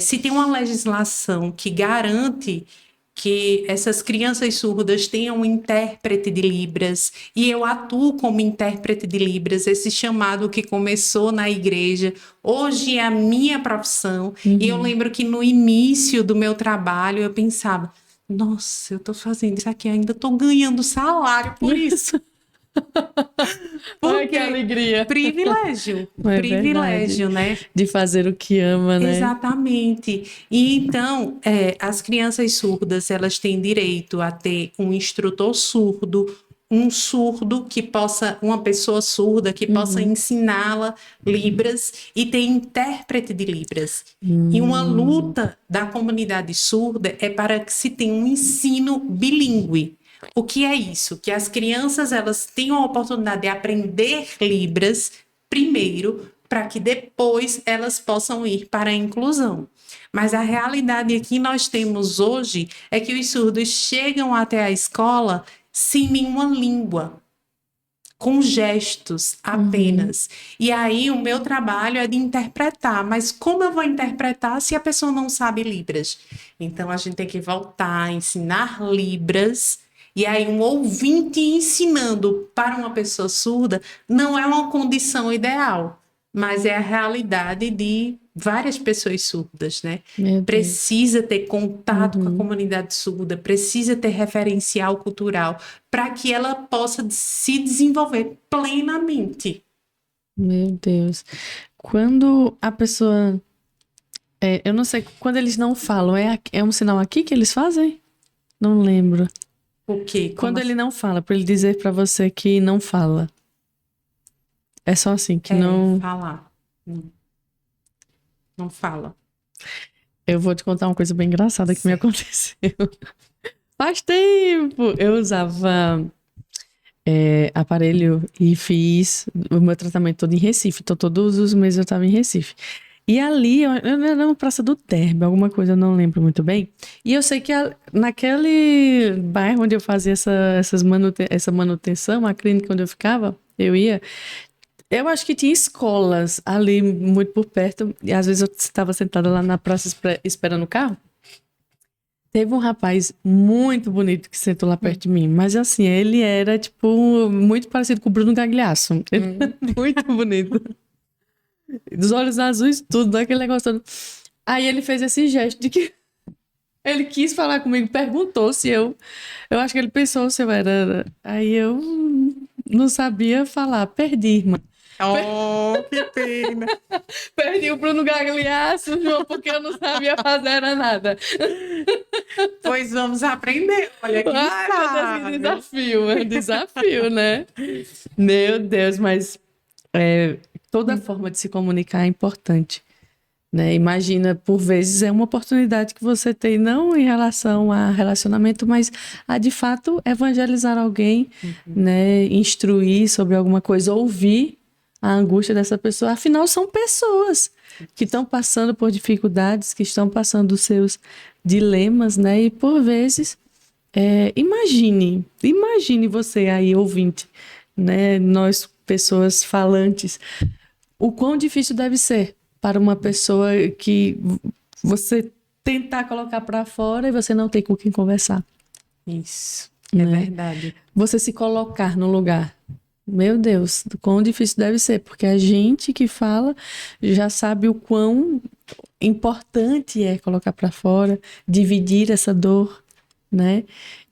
se tem uma legislação que garante que essas crianças surdas tenham um intérprete de Libras, e eu atuo como intérprete de Libras, esse chamado que começou na igreja, hoje é a minha profissão, e eu lembro que no início do meu trabalho eu pensava, nossa, eu estou fazendo isso aqui, ainda estou ganhando salário por isso. Olha que alegria. Privilégio, É privilégio, verdade. né? De fazer o que ama, né? Exatamente. E então, as crianças surdas, elas têm direito a ter um instrutor surdo, um surdo que possa, uma pessoa surda que possa ensiná-la Libras e ter intérprete de Libras. E uma luta da comunidade surda é para que se tenha um ensino bilíngue. O que é isso? Que as crianças elas tenham a oportunidade de aprender Libras primeiro, para que depois elas possam ir para a inclusão. Mas a realidade que nós temos hoje é que os surdos chegam até a escola sem nenhuma língua, com gestos apenas. E aí o meu trabalho é de interpretar, mas como eu vou interpretar se a pessoa não sabe Libras? Então a gente tem que voltar a ensinar Libras. E aí um ouvinte ensinando para uma pessoa surda não é uma condição ideal, mas é a realidade de várias pessoas surdas, né? Precisa ter contato com a comunidade surda, precisa ter referencial cultural para que ela possa se desenvolver plenamente. Meu Deus. Quando a pessoa... eu não sei, quando eles não falam, é um sinal aqui que eles fazem? Não lembro. O quê? Quando ele não fala, para ele dizer para você que não fala. É só assim, que não... falar. Não fala. Eu vou te contar uma coisa bem engraçada que me aconteceu. Faz tempo! Eu usava aparelho e fiz o meu tratamento todo em Recife. Então, todos os meses eu estava em Recife. E ali, eu era na Praça do Terbe, alguma coisa, eu não lembro muito bem. E eu sei que naquele bairro onde eu fazia essa manutenção, a clínica onde eu ficava, eu ia... Eu acho que tinha escolas ali muito por perto. E às vezes eu estava sentada lá na praça esperando o carro. Teve um rapaz muito bonito que sentou lá perto de mim. Mas assim, ele era tipo muito parecido com o Bruno Gagliasso. Ele era muito bonito. Dos olhos azuis, tudo, aquele negócio todo. Aí ele fez esse gesto de que ele quis falar comigo, perguntou se eu acho que ele pensou se eu era. Aí eu não sabia falar, perdi, irmã. Oh, que pena. Perdi o Bruno Gagliasso, João, porque eu não sabia fazer nada. Pois vamos aprender. Olha que Ai, meu Deus, que desafio, né? Meu Deus, mas toda forma de se comunicar é importante, né? Imagina, por vezes é uma oportunidade que você tem, não em relação a relacionamento, mas a, de fato, evangelizar alguém, né? Instruir sobre alguma coisa, ouvir a angústia dessa pessoa. Afinal, são pessoas que estão passando por dificuldades, que estão passando os seus dilemas, né? E, por vezes, imagine você aí, ouvinte, né? Nós, pessoas falantes, o quão difícil deve ser para uma pessoa que você tentar colocar para fora e você não tem com quem conversar. Isso, né? verdade. Você se colocar no lugar. Meu Deus, o quão difícil deve ser, porque a gente que fala já sabe o quão importante é colocar para fora, dividir essa dor, né?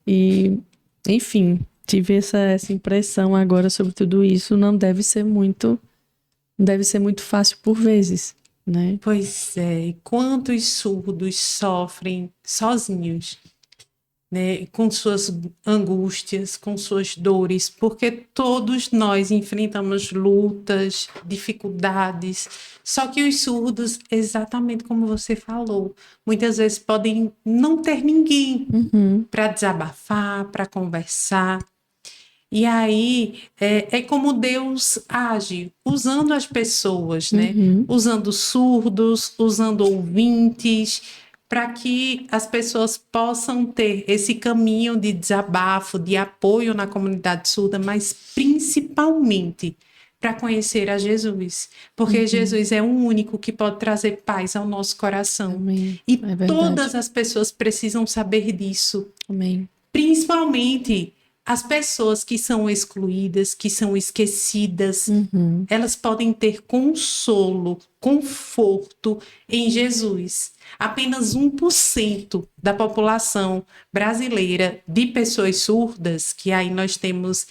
E, enfim, tive essa impressão agora sobre tudo isso. Não deve ser muito fácil por vezes, né? Pois é, quantos surdos sofrem sozinhos? né, com suas angústias, com suas dores, porque todos nós enfrentamos lutas, dificuldades. Só que os surdos, exatamente como você falou, muitas vezes podem não ter ninguém para desabafar, para conversar. E aí é como Deus age, usando as pessoas, né? Usando surdos, usando ouvintes, para que as pessoas possam ter esse caminho de desabafo, de apoio na comunidade surda, mas principalmente para conhecer a Jesus, porque Jesus é o único que pode trazer paz ao nosso coração. Amém. E É verdade. todas as pessoas precisam saber disso. Amém. Principalmente as pessoas que são excluídas, que são esquecidas, elas podem ter consolo, conforto em Jesus. Apenas 1% da população brasileira de pessoas surdas, que aí nós temos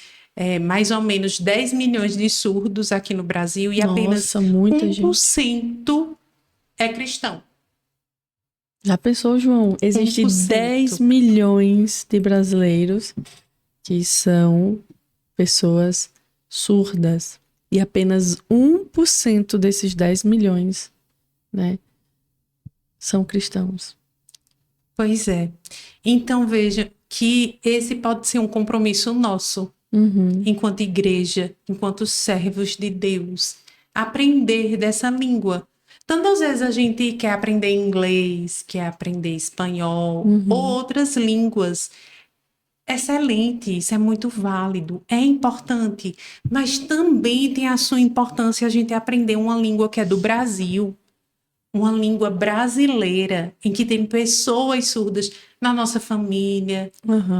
mais ou menos 10 milhões de surdos aqui no Brasil, e apenas muita 1% é cristão. Já pensou, João? Existem 1%. 10 milhões de brasileiros que são pessoas surdas. E apenas 1% desses 10 milhões, né, são cristãos. Pois é. Então, veja que esse pode ser um compromisso nosso, enquanto igreja, enquanto servos de Deus, aprender dessa língua. Tantas vezes a gente quer aprender inglês, quer aprender espanhol, ou outras línguas. Excelente, isso é muito válido, é importante, mas também tem a sua importância a gente aprender uma língua que é do Brasil, uma língua brasileira, em que tem pessoas surdas na nossa família,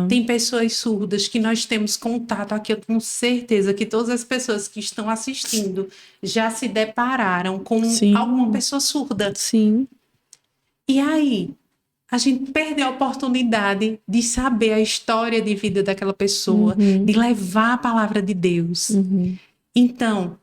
tem pessoas surdas que nós temos contato aqui. Eu tenho certeza que todas as pessoas que estão assistindo já se depararam com alguma pessoa surda. Sim. E aí, a gente perde a oportunidade de saber a história de vida daquela pessoa, de levar a palavra de Deus. Então,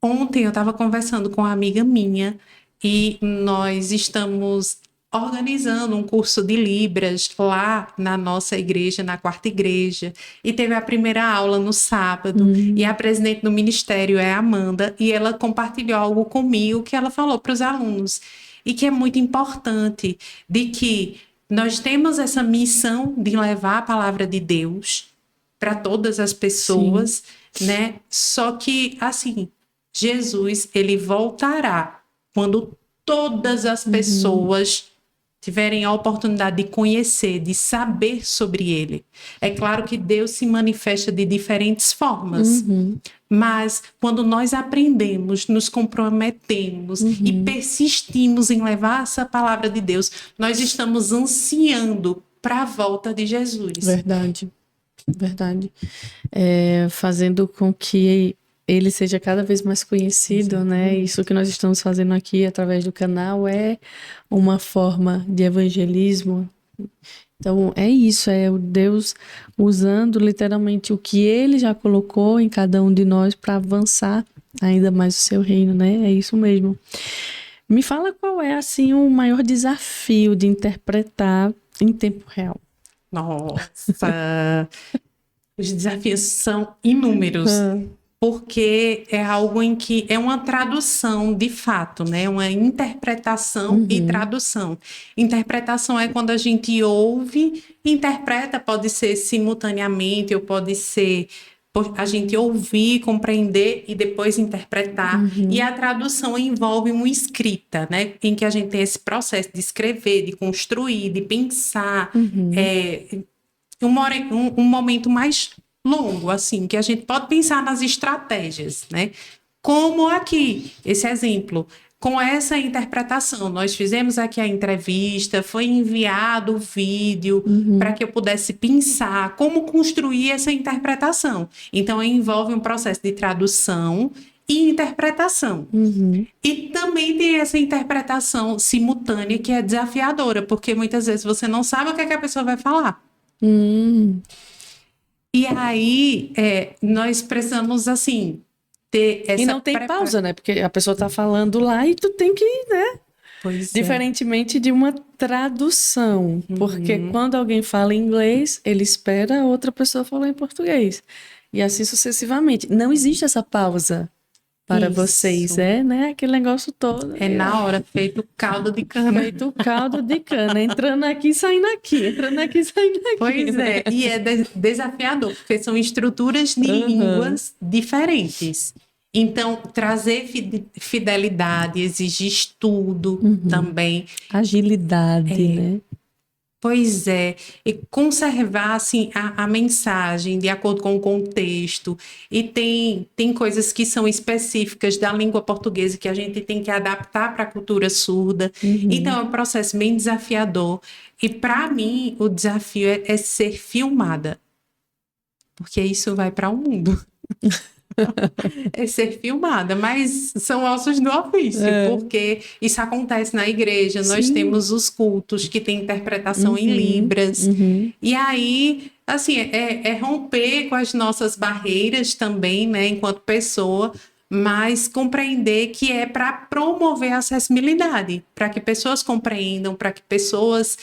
ontem eu estava conversando com uma amiga minha e nós estamos organizando um curso de Libras lá na nossa igreja, na quarta igreja, e teve a primeira aula no sábado, e a presidente do ministério é a Amanda, e ela compartilhou algo comigo que ela falou para os alunos, e que é muito importante, de que nós temos essa missão de levar a palavra de Deus para todas as pessoas, né? Só que, assim, Jesus, ele voltará quando todas as pessoas tiverem a oportunidade de conhecer, de saber sobre ele. É claro que Deus se manifesta de diferentes formas, mas quando nós aprendemos, nos comprometemos e persistimos em levar essa palavra de Deus, nós estamos ansiando para a volta de Jesus. Verdade. Fazendo com que ele seja cada vez mais conhecido, né? Isso que nós estamos fazendo aqui através do canal é uma forma de evangelismo. Então, é isso, é o Deus usando literalmente o que ele já colocou em cada um de nós para avançar ainda mais o seu reino, né? É isso mesmo. Me fala qual é, assim, o maior desafio de interpretar em tempo real. Nossa! Os desafios são inúmeros. Porque é algo em que é uma tradução de fato, né? Uma interpretação e tradução. Interpretação é quando a gente ouve, interpreta, pode ser simultaneamente, ou pode ser a gente ouvir, compreender e depois interpretar. E a tradução envolve uma escrita, né? Em que a gente tem esse processo de escrever, de construir, de pensar. Um momento mais longo, assim, que a gente pode pensar nas estratégias, né? Como aqui, esse exemplo, com essa interpretação, nós fizemos aqui a entrevista, foi enviado o vídeo para que eu pudesse pensar como construir essa interpretação. Então, envolve um processo de tradução e interpretação. E também tem essa interpretação simultânea que é desafiadora, porque muitas vezes você não sabe o que é que a pessoa vai falar. E aí, nós precisamos, assim, ter essa... E não tem pausa, né? Porque a pessoa tá falando lá e tu tem que, né? Pois é. Diferentemente de uma tradução, porque quando alguém fala em inglês, ele espera a outra pessoa falar em português. E assim sucessivamente. Não existe essa pausa para vocês, né? Aquele negócio todo. É na hora, feito caldo de cana. Feito caldo de cana, entrando aqui, saindo aqui, entrando aqui, saindo aqui. Pois né? é, e é desafiador, porque são estruturas de línguas diferentes. Então, trazer fidelidade exige estudo também. Agilidade, né? Pois é, e conservar assim, a mensagem de acordo com o contexto. E tem coisas que são específicas da língua portuguesa que a gente tem que adaptar para a cultura surda. Então, é um processo bem desafiador. E para mim, o desafio é ser filmada, porque isso vai para o mundo. É ser filmada, mas são ossos do ofício, porque isso acontece na igreja. Sim. Nós temos os cultos que têm interpretação em Libras, e aí, assim, é romper com as nossas barreiras também, né, enquanto pessoa, mas compreender que é para promover a acessibilidade, para que pessoas compreendam, para que pessoas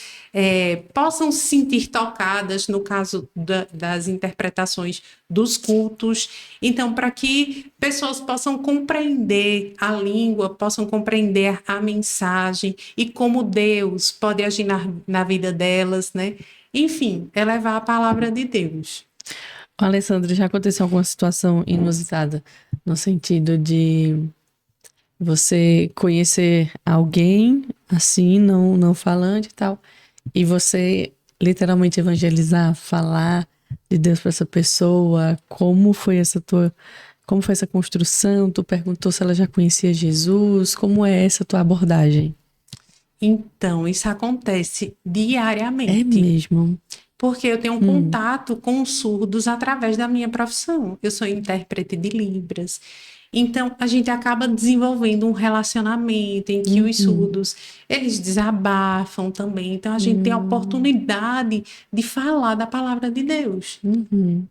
possam se sentir tocadas, no caso das interpretações dos cultos. Então, para que pessoas possam compreender a língua, possam compreender a mensagem e como Deus pode agir na vida delas, né? Enfim, é levar a palavra de Deus. Alessandra, já aconteceu alguma situação inusitada no sentido de você conhecer alguém assim, não falante e tal, e você literalmente evangelizar, falar de Deus para essa pessoa? Como foi essa construção? Tu perguntou se ela já conhecia Jesus? Como é essa tua abordagem? Então, isso acontece diariamente. É mesmo? Porque eu tenho um contato com os surdos através da minha profissão. Eu sou intérprete de Libras. Então, a gente acaba desenvolvendo um relacionamento em que os surdos, eles desabafam também. Então, a gente tem a oportunidade de falar da palavra de Deus.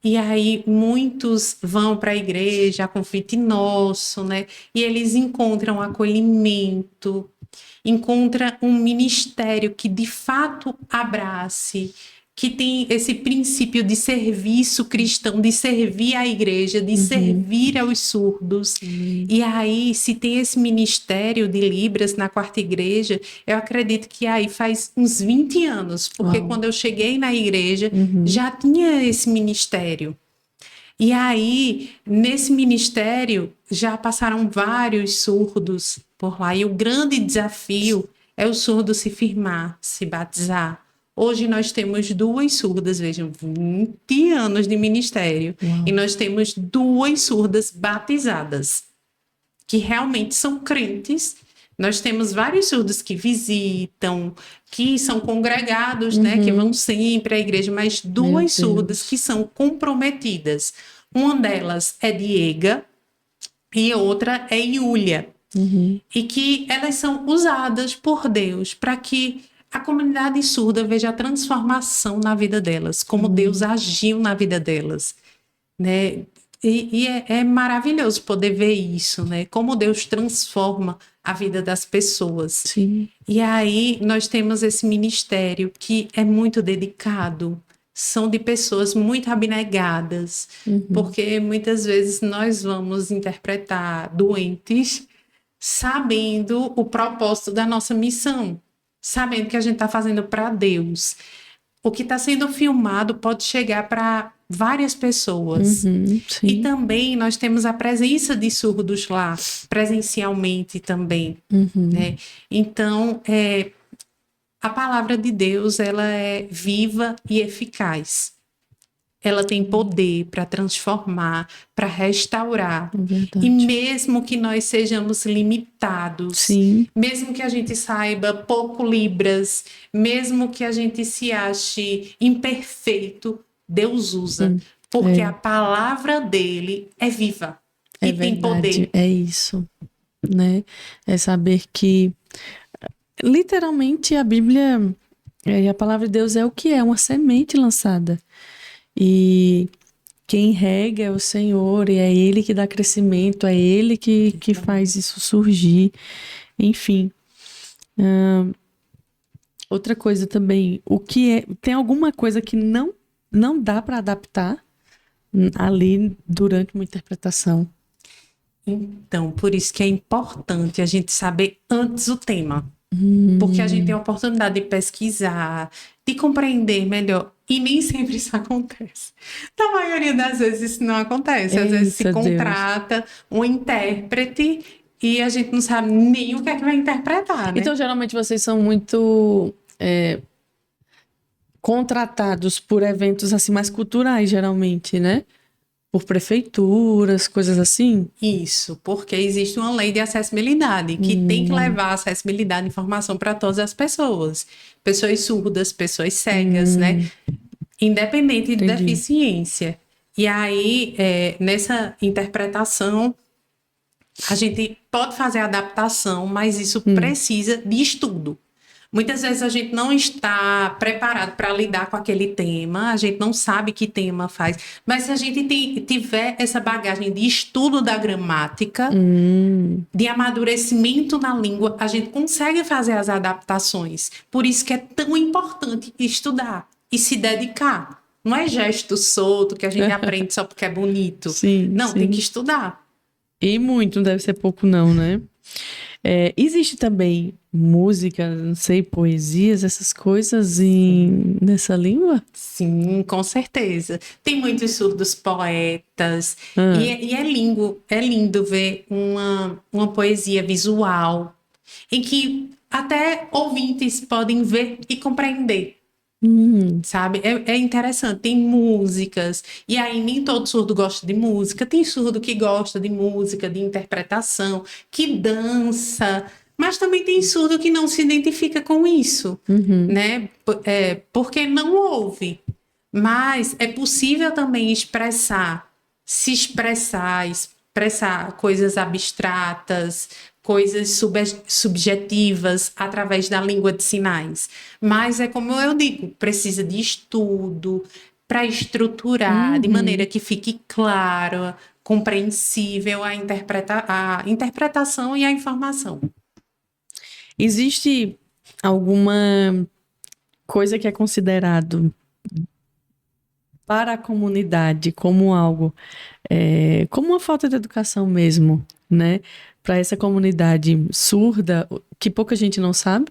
E aí, muitos vão para a igreja, a convite nosso, né? E eles encontram acolhimento, encontram um ministério que, de fato, abrace, que tem esse princípio de serviço cristão, de servir à igreja, de servir aos surdos. E aí, se tem esse ministério de Libras na Quarta Igreja, eu acredito que aí faz uns 20 anos, porque quando eu cheguei na igreja, já tinha esse ministério. E aí, nesse ministério, já passaram vários surdos por lá, e o grande desafio é o surdo se firmar, se batizar. Hoje nós temos 2 surdas, vejam, 20 anos de ministério, e nós temos 2 surdas batizadas, que realmente são crentes. Nós temos vários surdos que visitam, que são congregados, né, que vão sempre à igreja, mas 2 surdas que são comprometidas. Uma delas é Diega e outra é Iúlia. E que elas são usadas por Deus para que a comunidade surda veja a transformação na vida delas, como Deus agiu na vida delas, né? E é maravilhoso poder ver isso, né? Como Deus transforma a vida das pessoas. Sim. E aí nós temos esse ministério que é muito dedicado, são de pessoas muito abnegadas, porque muitas vezes nós vamos interpretar doentes sabendo o propósito da nossa missão, sabendo que a gente está fazendo para Deus. O que está sendo filmado pode chegar para várias pessoas. E também nós temos a presença de surdos lá, presencialmente também. Né? Então, a palavra de Deus, ela é viva e eficaz. Ela tem poder para transformar, para restaurar. Verdade. E mesmo que nós sejamos limitados, mesmo que a gente saiba pouco Libras, mesmo que a gente se ache imperfeito, Deus usa. Porque a palavra dele é viva e tem poder. É isso, né? É saber que literalmente a Bíblia e a palavra de Deus é o que é, uma semente lançada. E quem rega é o Senhor, e é Ele que dá crescimento, é Ele que faz isso surgir, enfim. Outra coisa também, tem alguma coisa que não dá para adaptar ali durante uma interpretação? Então, por isso que é importante a gente saber antes o tema. Porque a gente tem a oportunidade de pesquisar, de compreender melhor. E nem sempre isso acontece. Na maioria das vezes isso não acontece. Às vezes se Eita, Deus. contrata um intérprete e a gente não sabe nem o que é que vai interpretar, né? Então, geralmente, vocês são muito contratados por eventos assim mais culturais, geralmente, né? Por prefeituras, coisas assim. Isso, porque existe uma lei de acessibilidade que tem que levar a acessibilidade e informação para todas as pessoas. Pessoas surdas, pessoas cegas, né? Independente de Entendi. deficiência. E aí, nessa interpretação, a gente pode fazer adaptação, mas isso precisa de estudo. Muitas vezes a gente não está preparado para lidar com aquele tema, a gente não sabe que tema faz, mas se a gente tiver essa bagagem de estudo da gramática, de amadurecimento na língua, a gente consegue fazer as adaptações. Por isso que é tão importante estudar e se dedicar. Não é gesto solto que a gente aprende só porque é bonito. Sim, Não, sim. tem que estudar. E muito, não deve ser pouco não, né? Existe também música, não sei, poesias, essas coisas nessa língua? Sim, com certeza. Tem muitos surdos poetas. E é lindo ver uma poesia visual em que até ouvintes podem ver e compreender. Sabe? É interessante, tem músicas, e aí nem todo surdo gosta de música, tem surdo que gosta de música, de interpretação, que dança, mas também tem surdo que não se identifica com isso, né? Porque não ouve. Mas é possível também se expressar, expressar coisas abstratas, coisas subjetivas através da língua de sinais. Mas é como eu digo, precisa de estudo para estruturar de maneira que fique claro, compreensível a interpretação e a informação. Existe alguma coisa que é considerado para a comunidade como algo, como uma falta de educação mesmo, né? Para essa comunidade surda, que pouca gente não sabe?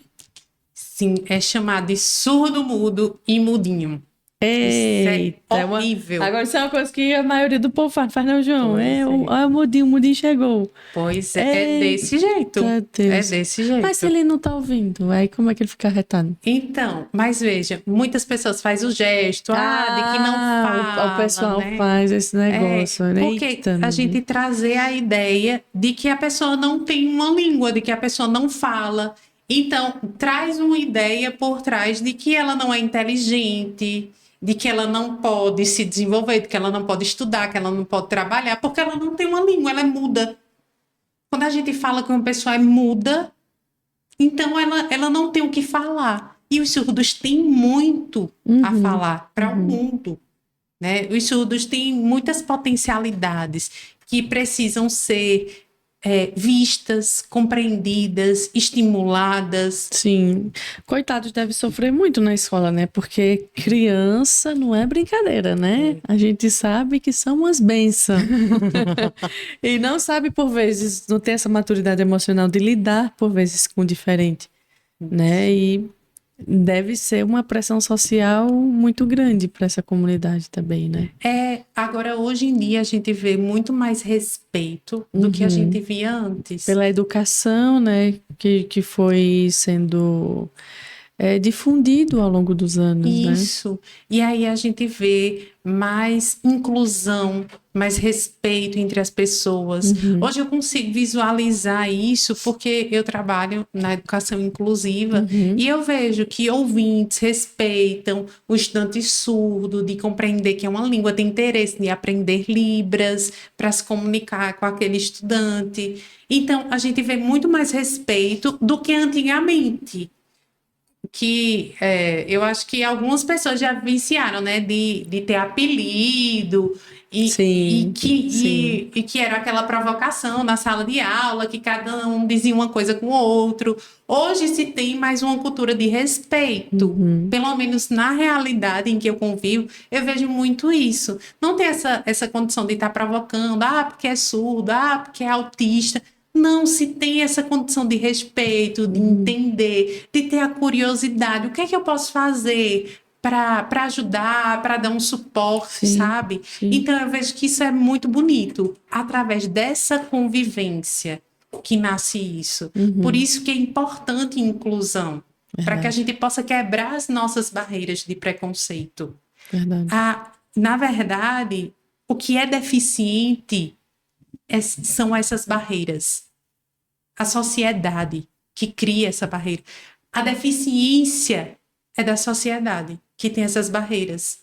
Sim, é chamado de surdo-mudo e mudinho. Eita, Isso é horrível. Agora isso é uma coisa que a maioria do povo faz, não, João? Pois é. O mudinho chegou. Pois é desse jeito. Deus. É desse jeito. Mas se ele não tá ouvindo, aí como é que ele fica arretado? Então, mas veja, muitas pessoas fazem o gesto, de que não fala, o pessoal né? faz esse negócio, né? Porque Eita, a gente trazer a ideia de que a pessoa não tem uma língua, de que a pessoa não fala. Então, traz uma ideia por trás de que ela não é inteligente, de que ela não pode se desenvolver, de que ela não pode estudar, que ela não pode trabalhar, porque ela não tem uma língua, ela é muda. Quando a gente fala que uma pessoa é muda, então ela não tem o que falar. E os surdos têm muito a falar para o mundo, né? Os surdos têm muitas potencialidades que precisam ser vistas, compreendidas, estimuladas. sim. Coitados deve sofrer muito na escola, né? Porque criança não é brincadeira, né? A gente sabe que são umas bênçãos. E não sabe, por vezes, não tem essa maturidade emocional de lidar, por vezes, com o diferente, né? E deve ser uma pressão social muito grande para essa comunidade também, né? Agora, hoje em dia, a gente vê muito mais respeito do que a gente via antes. Pela educação, né? Que foi sendo difundido ao longo dos anos, né? Isso. E aí a gente vê mais inclusão, mais respeito entre as pessoas. Hoje eu consigo visualizar isso porque eu trabalho na educação inclusiva e eu vejo que ouvintes respeitam o estudante surdo, de compreender que é uma língua, tem interesse de aprender Libras para se comunicar com aquele estudante. Então, a gente vê muito mais respeito do que antigamente. Que eu acho que algumas pessoas já viciaram, né, de ter apelido Sim, E que era aquela provocação na sala de aula, que cada um dizia uma coisa com o outro. Hoje se tem mais uma cultura de respeito. Pelo menos na realidade em que eu convivo, eu vejo muito isso. Não tem essa condição de estar provocando, porque é surdo, porque é autista. Não se tem essa condição de respeito, de entender, de ter a curiosidade. O que é que eu posso fazer para ajudar, para dar um suporte, Sim, sabe? sim. Então, eu vejo que isso é muito bonito, através dessa convivência que nasce isso. Por isso que é importante a inclusão, para que a Verdade, gente possa quebrar as nossas barreiras de preconceito. verdade. Na verdade, o que é deficiente são essas barreiras. A sociedade que cria essa barreira. A deficiência é da sociedade que tem essas barreiras.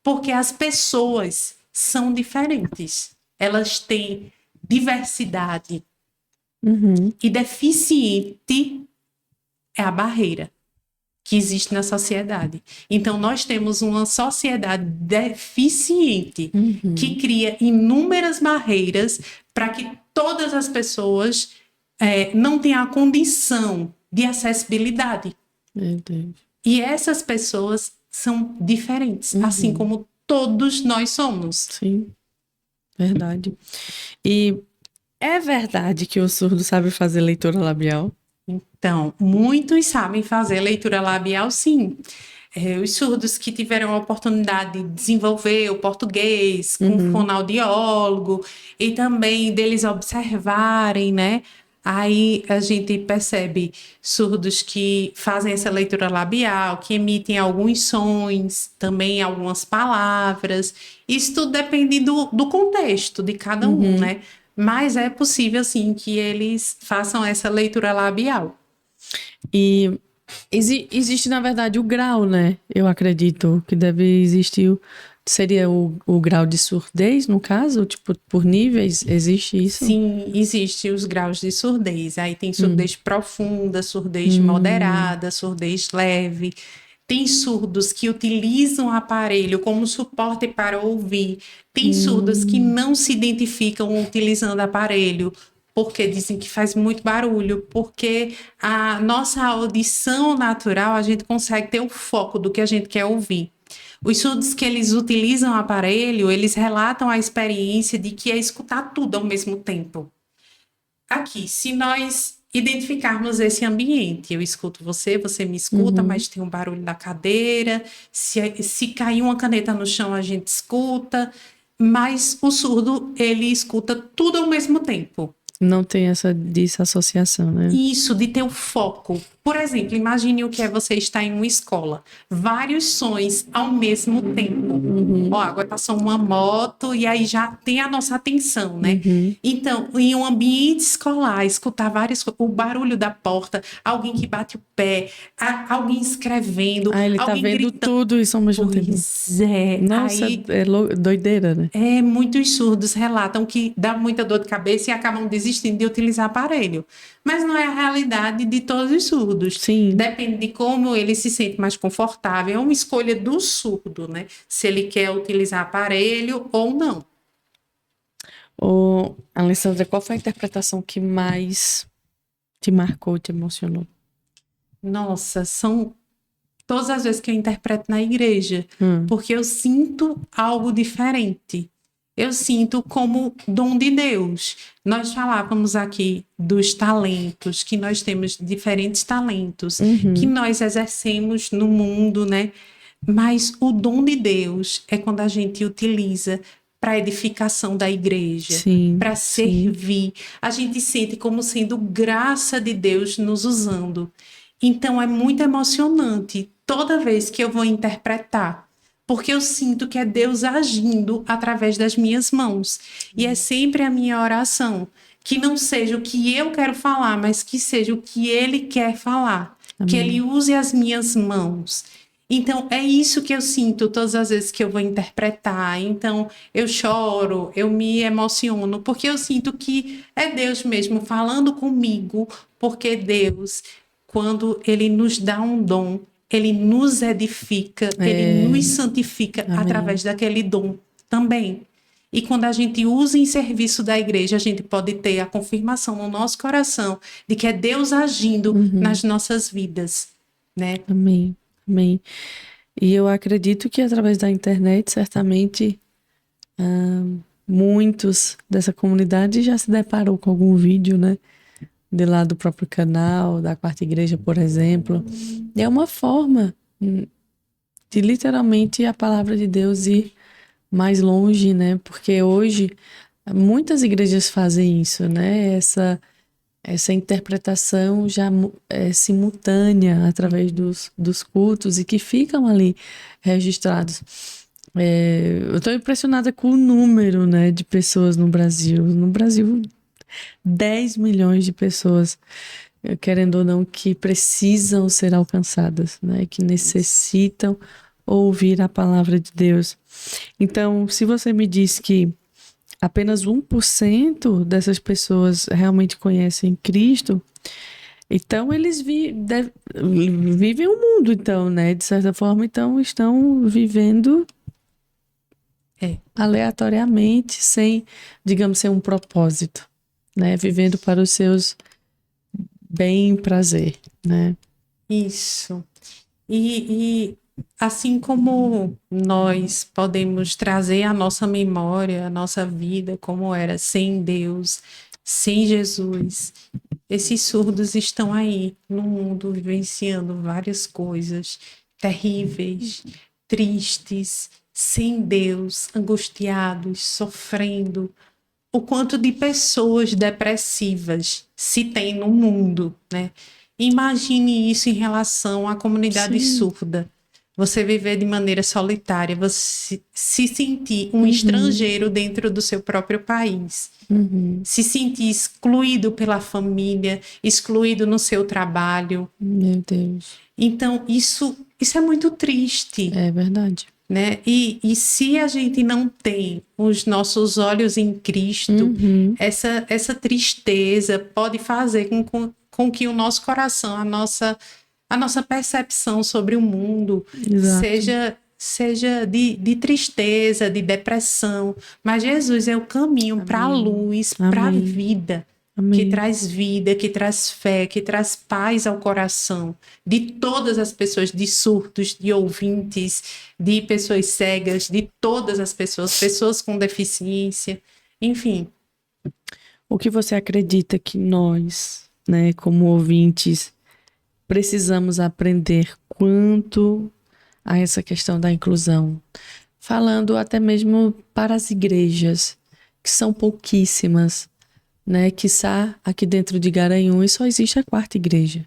Porque as pessoas são diferentes. Elas têm diversidade. E deficiente é a barreira que existe na sociedade. Então, nós temos uma sociedade deficiente que cria inúmeras barreiras para que todas as pessoas não tenham a condição de acessibilidade. Meu Deus. E essas pessoas são diferentes, assim como todos nós somos. Sim, verdade. E é verdade que o surdo sabe fazer leitura labial? Então, muitos sabem fazer leitura labial, sim. Os surdos que tiveram a oportunidade de desenvolver o português com fonoaudiólogo e também deles observarem, né? Aí a gente percebe surdos que fazem essa leitura labial, que emitem alguns sons, também algumas palavras. Isso tudo depende do contexto de cada um, né? Mas é possível, sim, que eles façam essa leitura labial. E existe, na verdade, o grau, né? Eu acredito que deve existir. Seria o grau de surdez, no caso? Tipo, por níveis? Existe isso? Sim, existem os graus de surdez. Aí tem surdez profunda, surdez moderada, surdez leve. Tem surdos que utilizam o aparelho como suporte para ouvir. Tem surdos que não se identificam utilizando o aparelho, porque dizem que faz muito barulho, porque a nossa audição natural, a gente consegue ter o foco do que a gente quer ouvir. Os surdos que eles utilizam o aparelho, eles relatam a experiência de que é escutar tudo ao mesmo tempo. Aqui, se nós identificarmos esse ambiente, eu escuto você, você me escuta, mas tem um barulho da cadeira, se cair uma caneta no chão, a gente escuta, mas o surdo, ele escuta tudo ao mesmo tempo. Não tem essa desassociação, né? Isso, de ter o foco. Por exemplo, imagine o que é você estar em uma escola. Vários sons ao mesmo tempo. Agora passou uma moto e aí já tem a nossa atenção, né? Então, em um ambiente escolar, escutar várias coisas, o barulho da porta, alguém que bate o pé, alguém escrevendo, Ele tá alguém vendo gritando. tudo isso ao mesmo tempo. Pois é. Nossa, Aí, doideira, né? muitos surdos relatam que dá muita dor de cabeça e acabam desistindo de utilizar aparelho. Mas não é a realidade de todos os surdos. Sim. Depende de como ele se sente mais confortável. É uma escolha do surdo, né? Se ele quer utilizar aparelho ou não. Alessandra, qual foi a interpretação que mais te marcou, te emocionou? Nossa, são todas as vezes que eu interpreto na igreja, porque eu sinto algo diferente. Eu sinto como dom de Deus. Nós falávamos aqui dos talentos, que nós temos diferentes talentos, que nós exercemos no mundo, né? Mas o dom de Deus é quando a gente utiliza para edificação da igreja, para servir. A gente sente como sendo graça de Deus nos usando. Então é muito emocionante toda vez que eu vou interpretar, porque eu sinto que é Deus agindo através das minhas mãos. E é sempre a minha oração, que não seja o que eu quero falar, mas que seja o que Ele quer falar. Amém. Que Ele use as minhas mãos. Então, é isso que eu sinto todas as vezes que eu vou interpretar. Então, eu choro, eu me emociono, porque eu sinto que é Deus mesmo falando comigo, porque Deus, quando Ele nos dá um dom, Ele nos edifica, Ele nos santifica. Amém. Através daquele dom também. E quando a gente usa em serviço da igreja, a gente pode ter a confirmação no nosso coração de que é Deus agindo nas nossas vidas, né? Amém, amém. E eu acredito que através da internet, certamente, muitos dessa comunidade já se deparou com algum vídeo, né? De lá do próprio canal, da Quarta Igreja, por exemplo. E é uma forma de literalmente a palavra de Deus ir mais longe, né? Porque hoje muitas igrejas fazem isso, né? Essa interpretação já é simultânea através dos cultos e que ficam ali registrados. Eu estou impressionada com o número, né, de pessoas no Brasil. No Brasil, 10 milhões de pessoas, querendo ou não, que precisam ser alcançadas, né, que necessitam ouvir a palavra de Deus. Então, se você me diz que apenas 1% dessas pessoas realmente conhecem Cristo, então eles vivem o mundo, então, né? De certa forma, então, estão vivendo aleatoriamente, sem, digamos, sem um propósito, né? Vivendo para os seus bem e prazer, né? Isso. E assim como nós podemos trazer à nossa memória, a nossa vida, como era sem Deus, sem Jesus, esses surdos estão aí no mundo vivenciando várias coisas terríveis, tristes, sem Deus, angustiados, sofrendo. O quanto de pessoas depressivas se tem no mundo, né? Imagine isso em relação à comunidade surda. Você viver de maneira solitária, você se sentir um estrangeiro dentro do seu próprio país, se sentir excluído pela família, excluído no seu trabalho. Meu Deus. Então, isso é muito triste. É verdade. Né? E se a gente não tem os nossos olhos em Cristo, essa tristeza pode fazer com que o nosso coração, a nossa percepção sobre o mundo seja de tristeza, de depressão. Mas Jesus é o caminho para a luz, para a vida. Amém. Que traz vida, que traz fé, que traz paz ao coração de todas as pessoas, de surdos, de ouvintes, de pessoas cegas, de todas as pessoas, pessoas com deficiência, enfim. O que você acredita que nós, né, como ouvintes, precisamos aprender quanto a essa questão da inclusão? Falando até mesmo para as igrejas, que são pouquíssimas, né? Quiçá aqui dentro de Garanhuns só existe a Quarta Igreja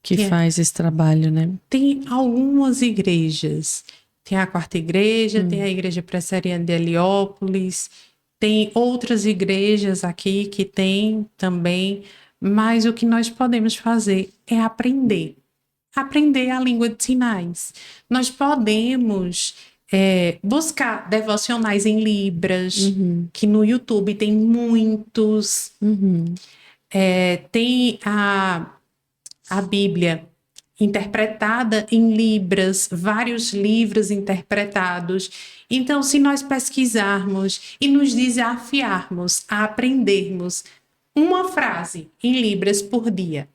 que faz esse trabalho, né? Tem algumas igrejas. Tem a Quarta Igreja, tem a Igreja Presbiteriana de Heliópolis, tem outras igrejas aqui que tem também, mas o que nós podemos fazer é aprender a língua de sinais. Nós podemos buscar devocionais em Libras, que no YouTube tem muitos. Tem a Bíblia interpretada em Libras, vários livros interpretados. Então, se nós pesquisarmos e nos desafiarmos a aprendermos uma frase em Libras por dia,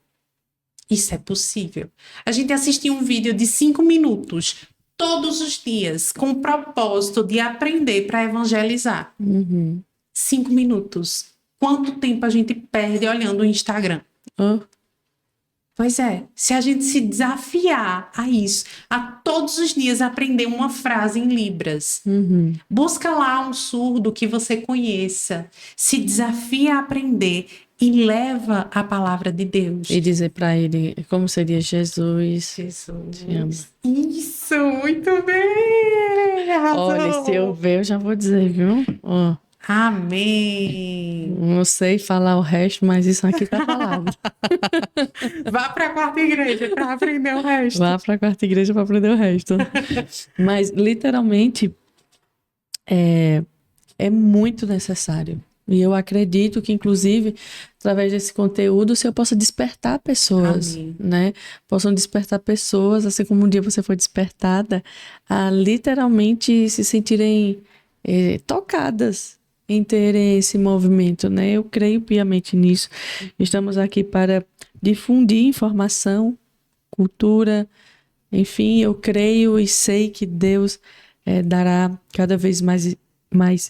isso é possível. A gente assistir um vídeo de 5 minutos todos os dias com o propósito de aprender para evangelizar. 5 minutos. Quanto tempo a gente perde olhando o Instagram? Pois é, se a gente se desafiar a isso, a todos os dias aprender uma frase em Libras, busca lá um surdo que você conheça, se desafia a aprender e leva a palavra de Deus. E dizer para ele como seria Jesus. Jesus. Te amo. Isso, muito bem! Arrasou. Olha, se eu ver, eu já vou dizer, viu? Amém! Não sei falar o resto, mas isso aqui tá falado. Vá para a Quarta Igreja para aprender o resto. Vá para a Quarta Igreja para aprender o resto. Mas, literalmente, é muito necessário. E eu acredito que, inclusive, através desse conteúdo, o Senhor possa despertar pessoas, né? Possam despertar pessoas, assim como um dia você foi despertada, a literalmente se sentirem tocadas em terem esse movimento, né? Eu creio piamente nisso. Estamos aqui para difundir informação, cultura, enfim, eu creio e sei que Deus dará cada vez mais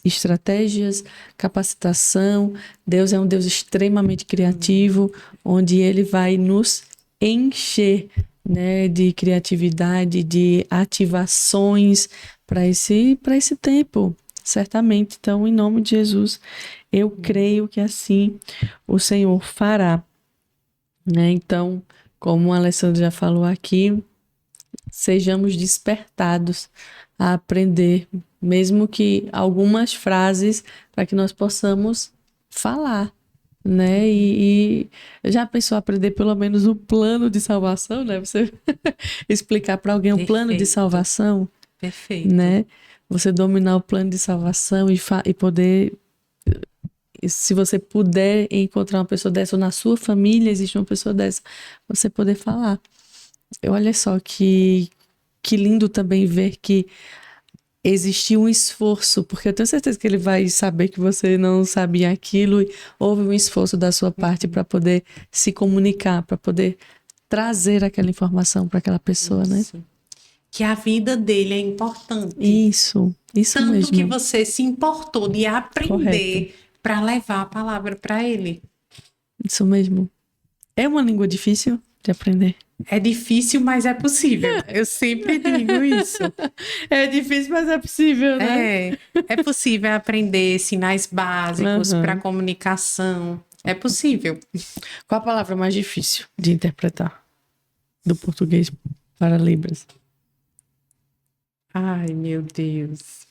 estratégias, capacitação. Deus é um Deus extremamente criativo, onde Ele vai nos encher, né, de criatividade, de ativações para esse tempo, certamente. Então, em nome de Jesus, eu creio que assim o Senhor fará, né? Então, como o Alessandro já falou aqui, sejamos despertados a aprender, mesmo que algumas frases, para que nós possamos falar, né? E já pensou aprender pelo menos o plano de salvação, né? Você explicar para alguém o plano de Perfeito. salvação, Perfeito. né? Você dominar o plano de salvação e poder, se você puder encontrar uma pessoa dessa, ou na sua família existe uma pessoa dessa, você poder falar. Olha só que lindo também ver que existiu um esforço, porque eu tenho certeza que ele vai saber que você não sabia aquilo e houve um esforço da sua parte para poder se comunicar, para poder trazer aquela informação para aquela pessoa, né? Isso. Que a vida dele é importante. Isso Tanto mesmo. que você se importou de aprender para levar a palavra para ele. Isso mesmo. É uma língua difícil de aprender. É difícil, mas é possível. Eu sempre digo isso. É difícil, mas é possível, né? É possível aprender sinais básicos para comunicação. É possível. Qual a palavra mais difícil de interpretar do português para Libras? Ai, meu Deus.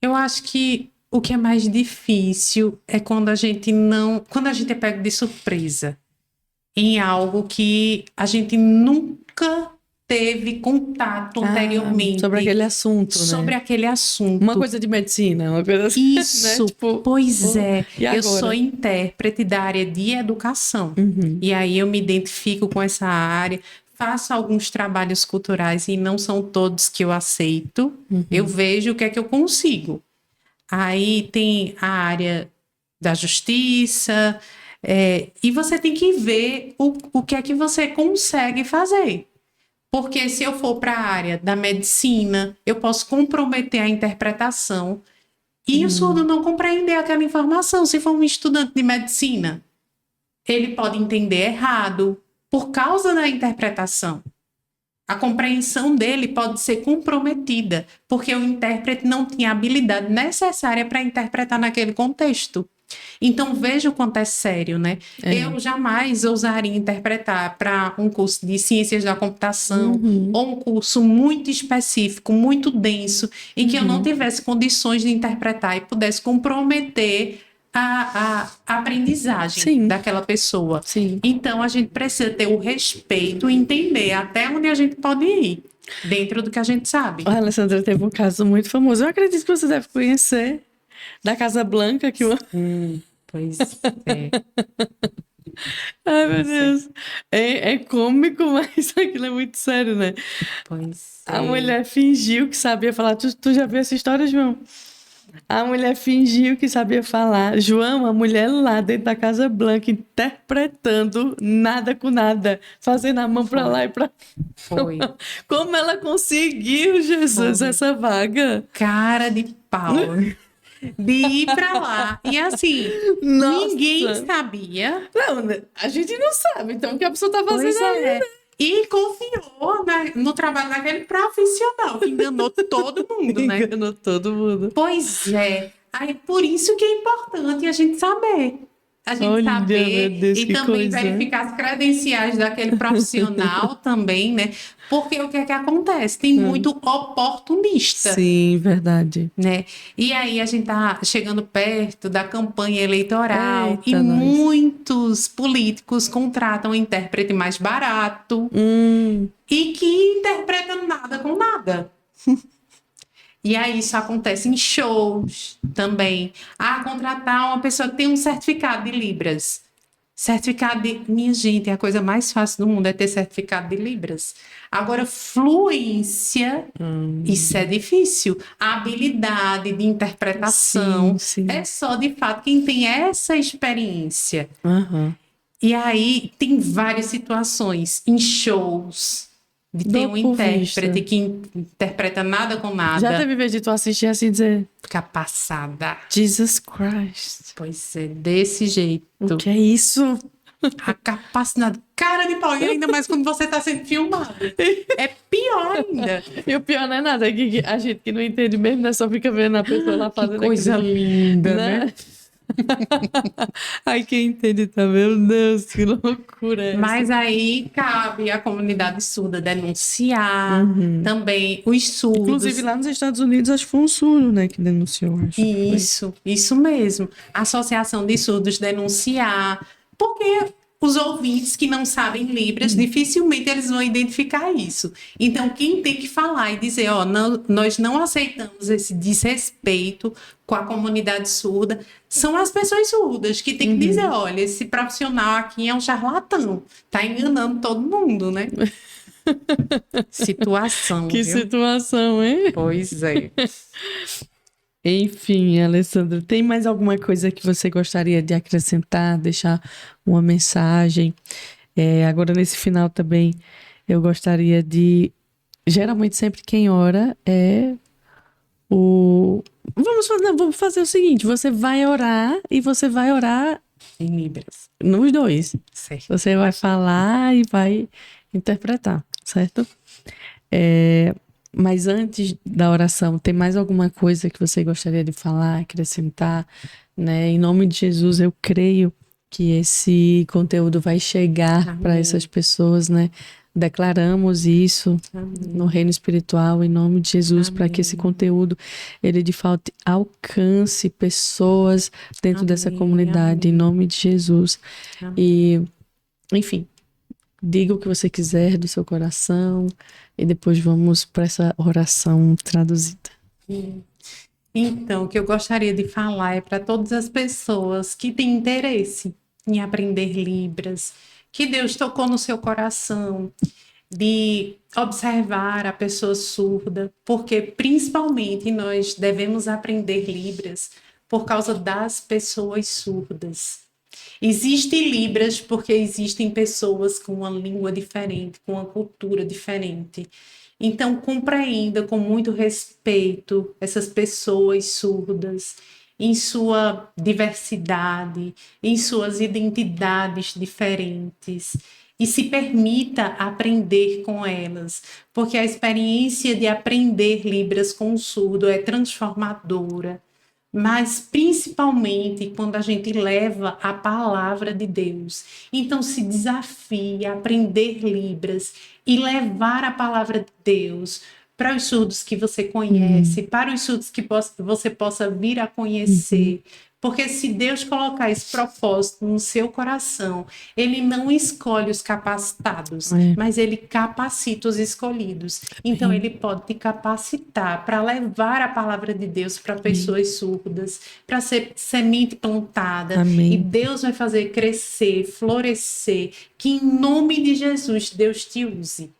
Eu acho que o que é mais difícil é quando a gente é pego de surpresa em algo que a gente nunca teve contato anteriormente. Sobre aquele assunto, né? Sobre aquele assunto. Uma coisa de medicina, uma coisa assim, Isso, né? Tipo, pois é. Eu sou agora? intérprete da área de educação. E aí eu me identifico com essa área, faço alguns trabalhos culturais e não são todos que eu aceito. Eu vejo o que é que eu consigo. Aí tem a área da justiça, e você tem que ver o que é que você consegue fazer. Porque se eu for para a área da medicina, eu posso comprometer a interpretação e o surdo não compreender aquela informação. Se for um estudante de medicina, ele pode entender errado por causa da interpretação. A compreensão dele pode ser comprometida, porque o intérprete não tinha a habilidade necessária para interpretar naquele contexto. Então, veja o quanto é sério, né? Eu jamais ousaria interpretar para um curso de ciências da computação ou um curso muito específico, muito denso, em que eu não tivesse condições de interpretar e pudesse comprometer a aprendizagem daquela pessoa. Sim. Então, a gente precisa ter o respeito e entender até onde a gente pode ir, dentro do que a gente sabe. A Alessandra teve um caso muito famoso. Eu acredito que você deve conhecer, da Casa Blanca. Pois é. Ai, meu Deus. É cômico, mas aquilo é muito sério, né? Pois é. A mulher fingiu que sabia falar. Tu já viu essa história, João? A mulher fingiu que sabia falar. João, a mulher lá dentro da Casa Blanca, interpretando nada com nada, fazendo a mão pra lá e pra... Foi. Como ela conseguiu, Jesus, essa vaga? Cara de pau. De ir pra lá. E assim, Nossa. ninguém sabia. Não, a gente não sabe, então, o que a pessoa tá fazendo aí, né? E confiou no trabalho daquele profissional, que enganou todo mundo, né? Enganou todo mundo. Pois é. Aí, por isso que é importante a gente saber. A gente Olha, saber meu Deus, e que também coisa. verificar as credenciais daquele profissional também, né? Porque o que é que acontece? Tem muito oportunista. Sim, verdade. Né? E aí a gente tá chegando perto da campanha eleitoral. Eita, e nós. muitos políticos contratam um intérprete mais barato e que interpreta nada com nada. E aí isso acontece em shows também. Contratar uma pessoa que tem um certificado de Libras. Certificado de... Minha gente, a coisa mais fácil do mundo é ter certificado de Libras. Agora, fluência, isso é difícil. A habilidade de interpretação Sim. é só, de fato, quem tem essa experiência. Aham. E aí, tem várias situações em shows, de ter Dou um por intérprete vista. que interpreta nada com Já nada, teve vez de tu assistir assim e dizer, ficar passada. Jesus Christ, Pois é, desse jeito. o que é isso? A capacidade, cara de pau, e ainda mais quando você está sendo filmado. É pior ainda. E o pior não é nada, é que a gente que não entende mesmo, né? Só fica vendo a pessoa lá Que fazendo coisa linda, né? Aí quem entende tá, meu Deus, que loucura é essa? Mas aí cabe à comunidade surda denunciar, também os surdos. Inclusive lá nos Estados Unidos, acho que foi um surdo, né, que denunciou, acho. Isso mesmo. A Associação de Surdos denunciar, porque os ouvintes que não sabem Libras, dificilmente eles vão identificar isso. Então, quem tem que falar e dizer, ó, nós não aceitamos esse desrespeito com a comunidade surda, são as pessoas surdas que têm que dizer, olha, esse profissional aqui é um charlatão, tá enganando todo mundo, né? Situação, Que viu? situação, hein? Pois é. Enfim, Alessandra, tem mais alguma coisa que você gostaria de acrescentar, deixar uma mensagem? Agora, nesse final também, eu gostaria de... Geralmente, sempre quem ora é o... Vamos fazer o seguinte, você vai orar e você vai orar Em Libras. nos dois. Certo. Você vai falar e vai interpretar, certo? Mas antes da oração, tem mais alguma coisa que você gostaria de falar, acrescentar, né? Em nome de Jesus, eu creio que esse conteúdo vai chegar para essas pessoas, né? Declaramos isso no reino espiritual, em nome de Jesus, para que esse conteúdo, ele de fato alcance pessoas dentro dessa comunidade, em nome de Jesus. E, enfim, diga o que você quiser do seu coração e depois vamos para essa oração traduzida. Então, o que eu gostaria de falar é para todas as pessoas que têm interesse em aprender Libras, que Deus tocou no seu coração, de observar a pessoa surda, porque principalmente nós devemos aprender Libras por causa das pessoas surdas. Existe Libras porque existem pessoas com uma língua diferente, com uma cultura diferente. Então, compreenda com muito respeito essas pessoas surdas em sua diversidade, em suas identidades diferentes. E se permita aprender com elas, porque a experiência de aprender Libras com o surdo é transformadora, mas principalmente quando a gente leva a palavra de Deus. Então se desafie a aprender Libras e levar a palavra de Deus para os surdos que você conhece, para os surdos que você possa vir a conhecer. Porque se Deus colocar esse propósito no seu coração, Ele não escolhe os capacitados, mas Ele capacita os escolhidos. Então, Ele pode te capacitar para levar a palavra de Deus para pessoas surdas, para ser semente plantada. Amém. E Deus vai fazer crescer, florescer. Que em nome de Jesus, Deus te use.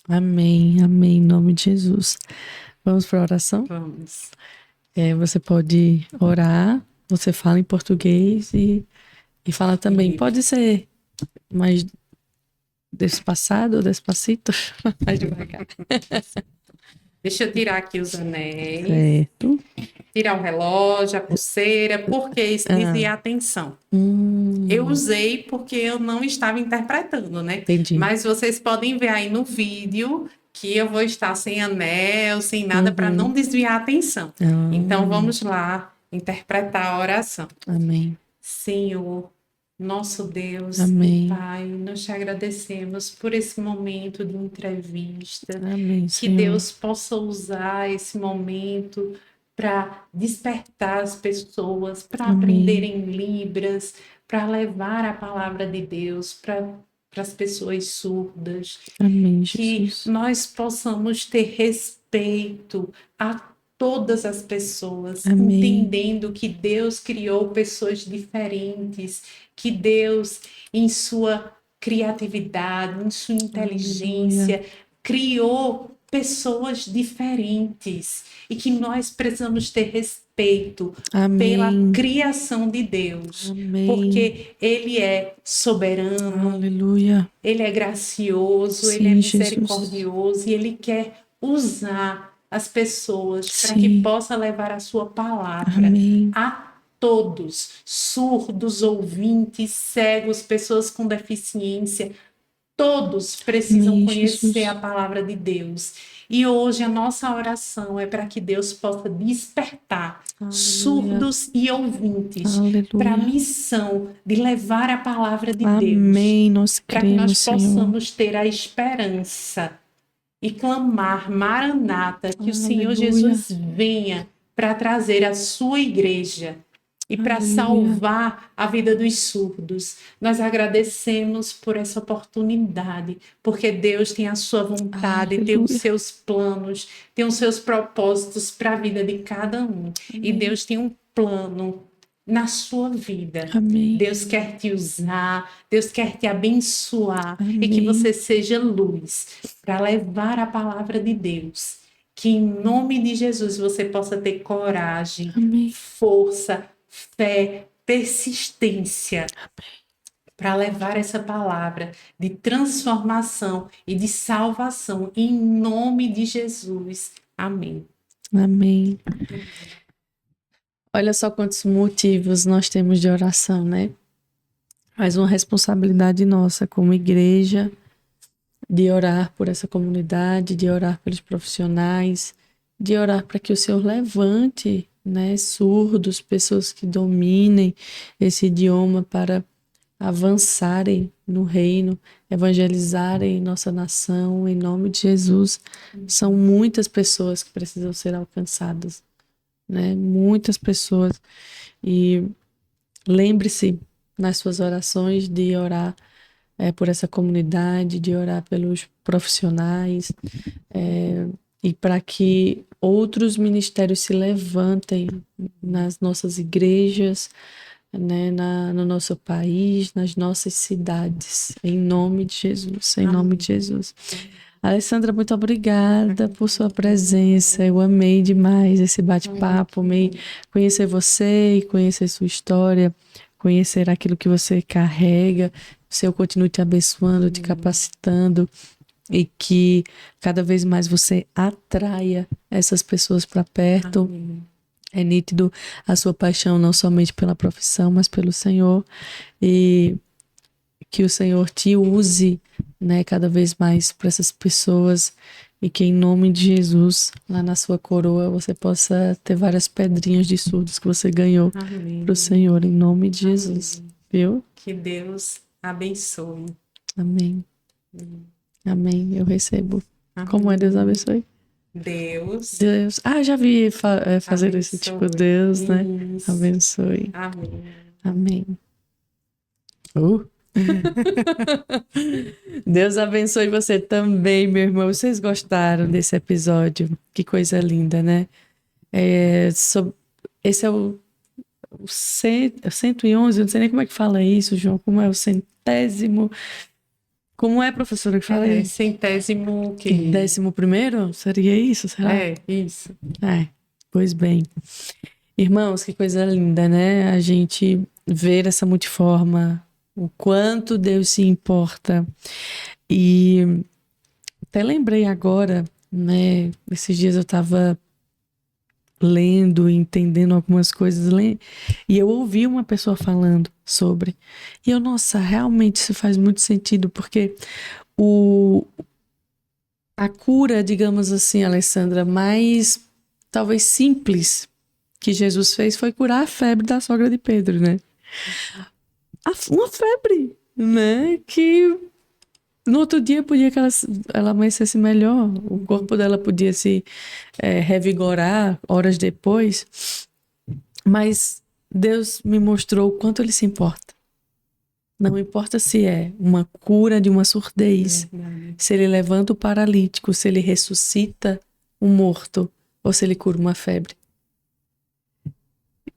Amém, amém, em nome de Jesus. Vamos para a oração? Vamos. Você pode orar, você fala em português e fala também. Pode ser mais despacito, mais devagar. Deixa eu tirar aqui os anéis. Certo. Tirar o relógio, a pulseira, porque isso desvia a atenção. Eu usei porque eu não estava interpretando, né? Entendi. Mas vocês podem ver aí no vídeo que eu vou estar sem anel, sem nada, para não desviar a atenção. Então, vamos lá interpretar a oração. Amém. Senhor, nosso Deus Amém. e Pai, nós te agradecemos por esse momento de entrevista. Amém, que Senhor. Deus possa usar esse momento para despertar as pessoas, para aprenderem Libras, para levar a palavra de Deus para as pessoas surdas. Amém, Que Jesus. nós possamos ter respeito a todas as pessoas, Amém. entendendo que Deus criou pessoas diferentes, que Deus, em sua criatividade, em sua inteligência, criou pessoas diferentes e que nós precisamos ter respeito pela Amém. criação de Deus, Amém. porque Ele é soberano, Aleluia. Ele é gracioso, Sim, Ele é Jesus. misericordioso e Ele quer usar as pessoas para Sim. que possa levar a sua palavra Amém. a todos, surdos, ouvintes, cegos, pessoas com deficiência, todos precisam Amém, conhecer Jesus. a palavra de Deus. E hoje a nossa oração é para que Deus possa despertar Aleluia. surdos e ouvintes para a Aleluia. missão de levar a palavra de Amém. Deus, Nós para que nós cremos, Senhor. possamos ter a esperança e clamar, Maranata, que o Senhor Aleluia. Jesus venha para trazer a sua igreja e para Aleluia. salvar a vida dos surdos. Nós agradecemos por essa oportunidade, porque Deus tem a sua vontade, tem os Aleluia. seus planos, tem os seus propósitos para a vida de cada um. E Deus tem um plano na sua vida. Amém. Deus quer te usar, Deus quer te abençoar e que Amém. você seja luz para levar a palavra de Deus. Que em nome de Jesus você possa ter coragem, Amém. força, fé, persistência para levar essa palavra de transformação e de salvação em nome de Jesus. Amém. Amém. Olha só quantos motivos nós temos de oração, né? Mais uma responsabilidade nossa como igreja de orar por essa comunidade, de orar pelos profissionais, de orar para que o Senhor levante, né, surdos, pessoas que dominem esse idioma para avançarem no reino, evangelizarem nossa nação, em nome de Jesus. São muitas pessoas que precisam ser alcançadas, né? Muitas pessoas. E lembre-se nas suas orações de orar por essa comunidade, de orar pelos profissionais, e para que outros ministérios se levantem nas nossas igrejas, né, no nosso país, nas nossas cidades, em nome de Jesus, em nome de Jesus. Alessandra, muito obrigada por sua presença, eu amei demais esse bate-papo, amei conhecer você e conhecer sua história, conhecer aquilo que você carrega, o Senhor continue te abençoando, te capacitando e que cada vez mais você atraia essas pessoas para perto. Amém. É nítido a sua paixão não somente pela profissão, mas pelo Senhor, e que o Senhor te use, né, cada vez mais para essas pessoas e que em nome de Jesus, lá na sua coroa, você possa ter várias pedrinhas de surdos que você ganhou para o Senhor, em nome de Jesus. Viu? Que Deus abençoe. Amém. Amém. Eu recebo. Amém. Como é Deus abençoe? Deus. Já vi fazer abençoe. esse tipo de Deus, né? Isso. Abençoe. Amém. Amém. Deus abençoe você também, meu irmão. Vocês gostaram desse episódio? Que coisa linda, né? Esse é o 111, eu não sei nem como é que fala isso, João. Como é o centésimo? Como é, professora, que fala isso? Centésimo que... 11º? Seria isso? Será? Isso. Pois bem. Irmãos, que coisa linda, né? A gente ver essa multiforma, o quanto Deus se importa. E até lembrei agora, né? Esses dias eu estava lendo, entendendo algumas coisas, e eu ouvi uma pessoa falando sobre. E eu, nossa, realmente isso faz muito sentido, porque a cura, digamos assim, Alessandra, mais talvez simples que Jesus fez foi curar a febre da sogra de Pedro, né? Uma febre, né? Que no outro dia podia que ela amanhecesse melhor, o corpo dela podia se revigorar horas depois, mas Deus me mostrou o quanto Ele se importa. Não importa se é uma cura de uma surdez, se Ele levanta o paralítico, se Ele ressuscita o morto, ou se ele cura uma febre.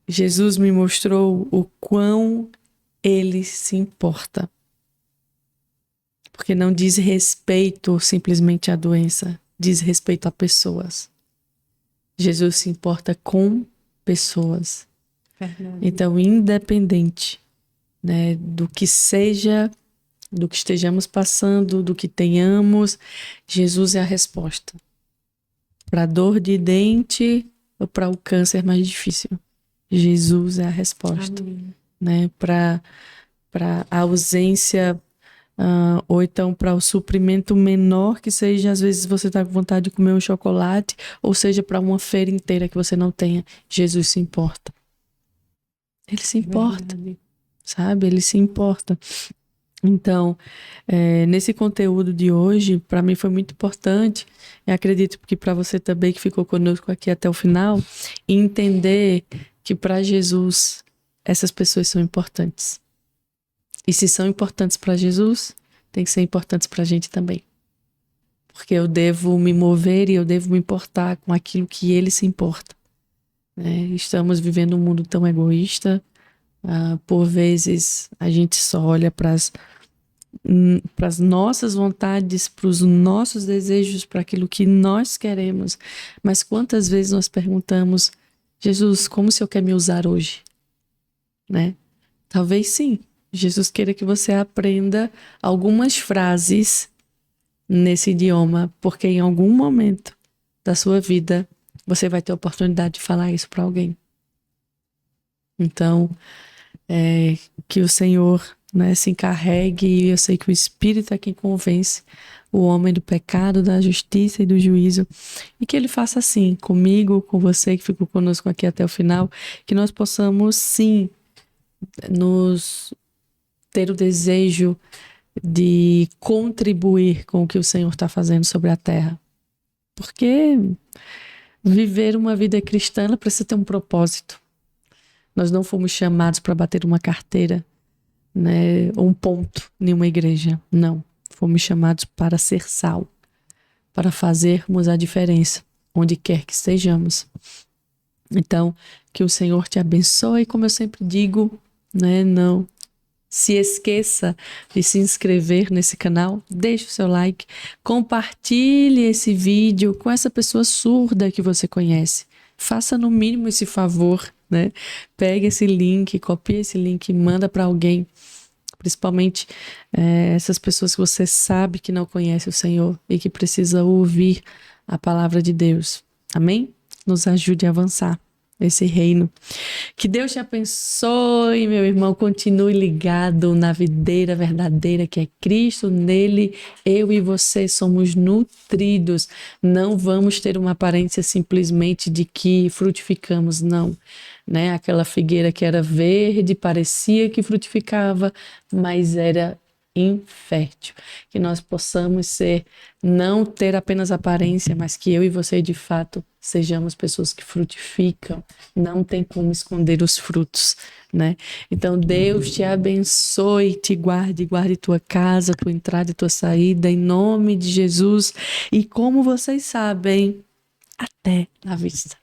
Jesus me mostrou o quão ele se importa. Porque não diz respeito simplesmente à doença, diz respeito a pessoas. Jesus se importa com pessoas. Verdade. Então, independente, né, do que seja, do que estejamos passando, do que tenhamos, Jesus é a resposta. Para a dor de dente ou para o câncer mais difícil, Jesus é a resposta. Né? Para a ausência, ou então para o suprimento menor que seja, às vezes você está com vontade de comer um chocolate, ou seja, para uma feira inteira que você não tenha, Jesus se importa. Ele se importa, sabe? Ele se importa. Então, nesse conteúdo de hoje, para mim foi muito importante, e acredito que para você também que ficou conosco aqui até o final, entender que para Jesus essas pessoas são importantes. E se são importantes para Jesus, tem que ser importantes para a gente também. Porque eu devo me mover e eu devo me importar com aquilo que ele se importa. Estamos vivendo um mundo tão egoísta. Por vezes a gente só olha para as nossas vontades, para os nossos desejos, para aquilo que nós queremos. Mas quantas vezes nós perguntamos: Jesus, como o Senhor quer me usar hoje? Né? Talvez sim. Jesus queira que você aprenda algumas frases nesse idioma, porque em algum momento da sua vida você vai ter a oportunidade de falar isso para alguém. Então, que o Senhor, né, se encarregue, e eu sei que o Espírito é quem convence o homem do pecado, da justiça e do juízo, e que ele faça assim comigo, com você que ficou conosco aqui até o final, que nós possamos sim ter o desejo de contribuir com o que o Senhor está fazendo sobre a terra. Porque viver uma vida cristã, ela precisa ter um propósito. Nós não fomos chamados para bater uma carteira, né, um ponto em uma igreja. Não. Fomos chamados para ser sal, para fazermos a diferença, onde quer que estejamos. Então, que o Senhor te abençoe, como eu sempre digo, né, não se esqueça de se inscrever nesse canal, deixe o seu like, compartilhe esse vídeo com essa pessoa surda que você conhece. Faça no mínimo esse favor, né? Pegue esse link, copie esse link e manda para alguém, principalmente essas pessoas que você sabe que não conhecem o Senhor e que precisa ouvir a palavra de Deus. Amém? Nos ajude a avançar esse reino. Que Deus te abençoe, meu irmão. Continue ligado na videira verdadeira que é Cristo. Nele, eu e você somos nutridos. Não vamos ter uma aparência simplesmente de que frutificamos, não. Né? Aquela figueira que era verde, parecia que frutificava, mas era infértil. Que nós possamos não ter apenas aparência, mas que eu e você de fato sejamos pessoas que frutificam. Não tem como esconder os frutos, né? Então Deus te abençoe, te guarde tua casa, tua entrada e tua saída, em nome de Jesus. E como vocês sabem, até a vista.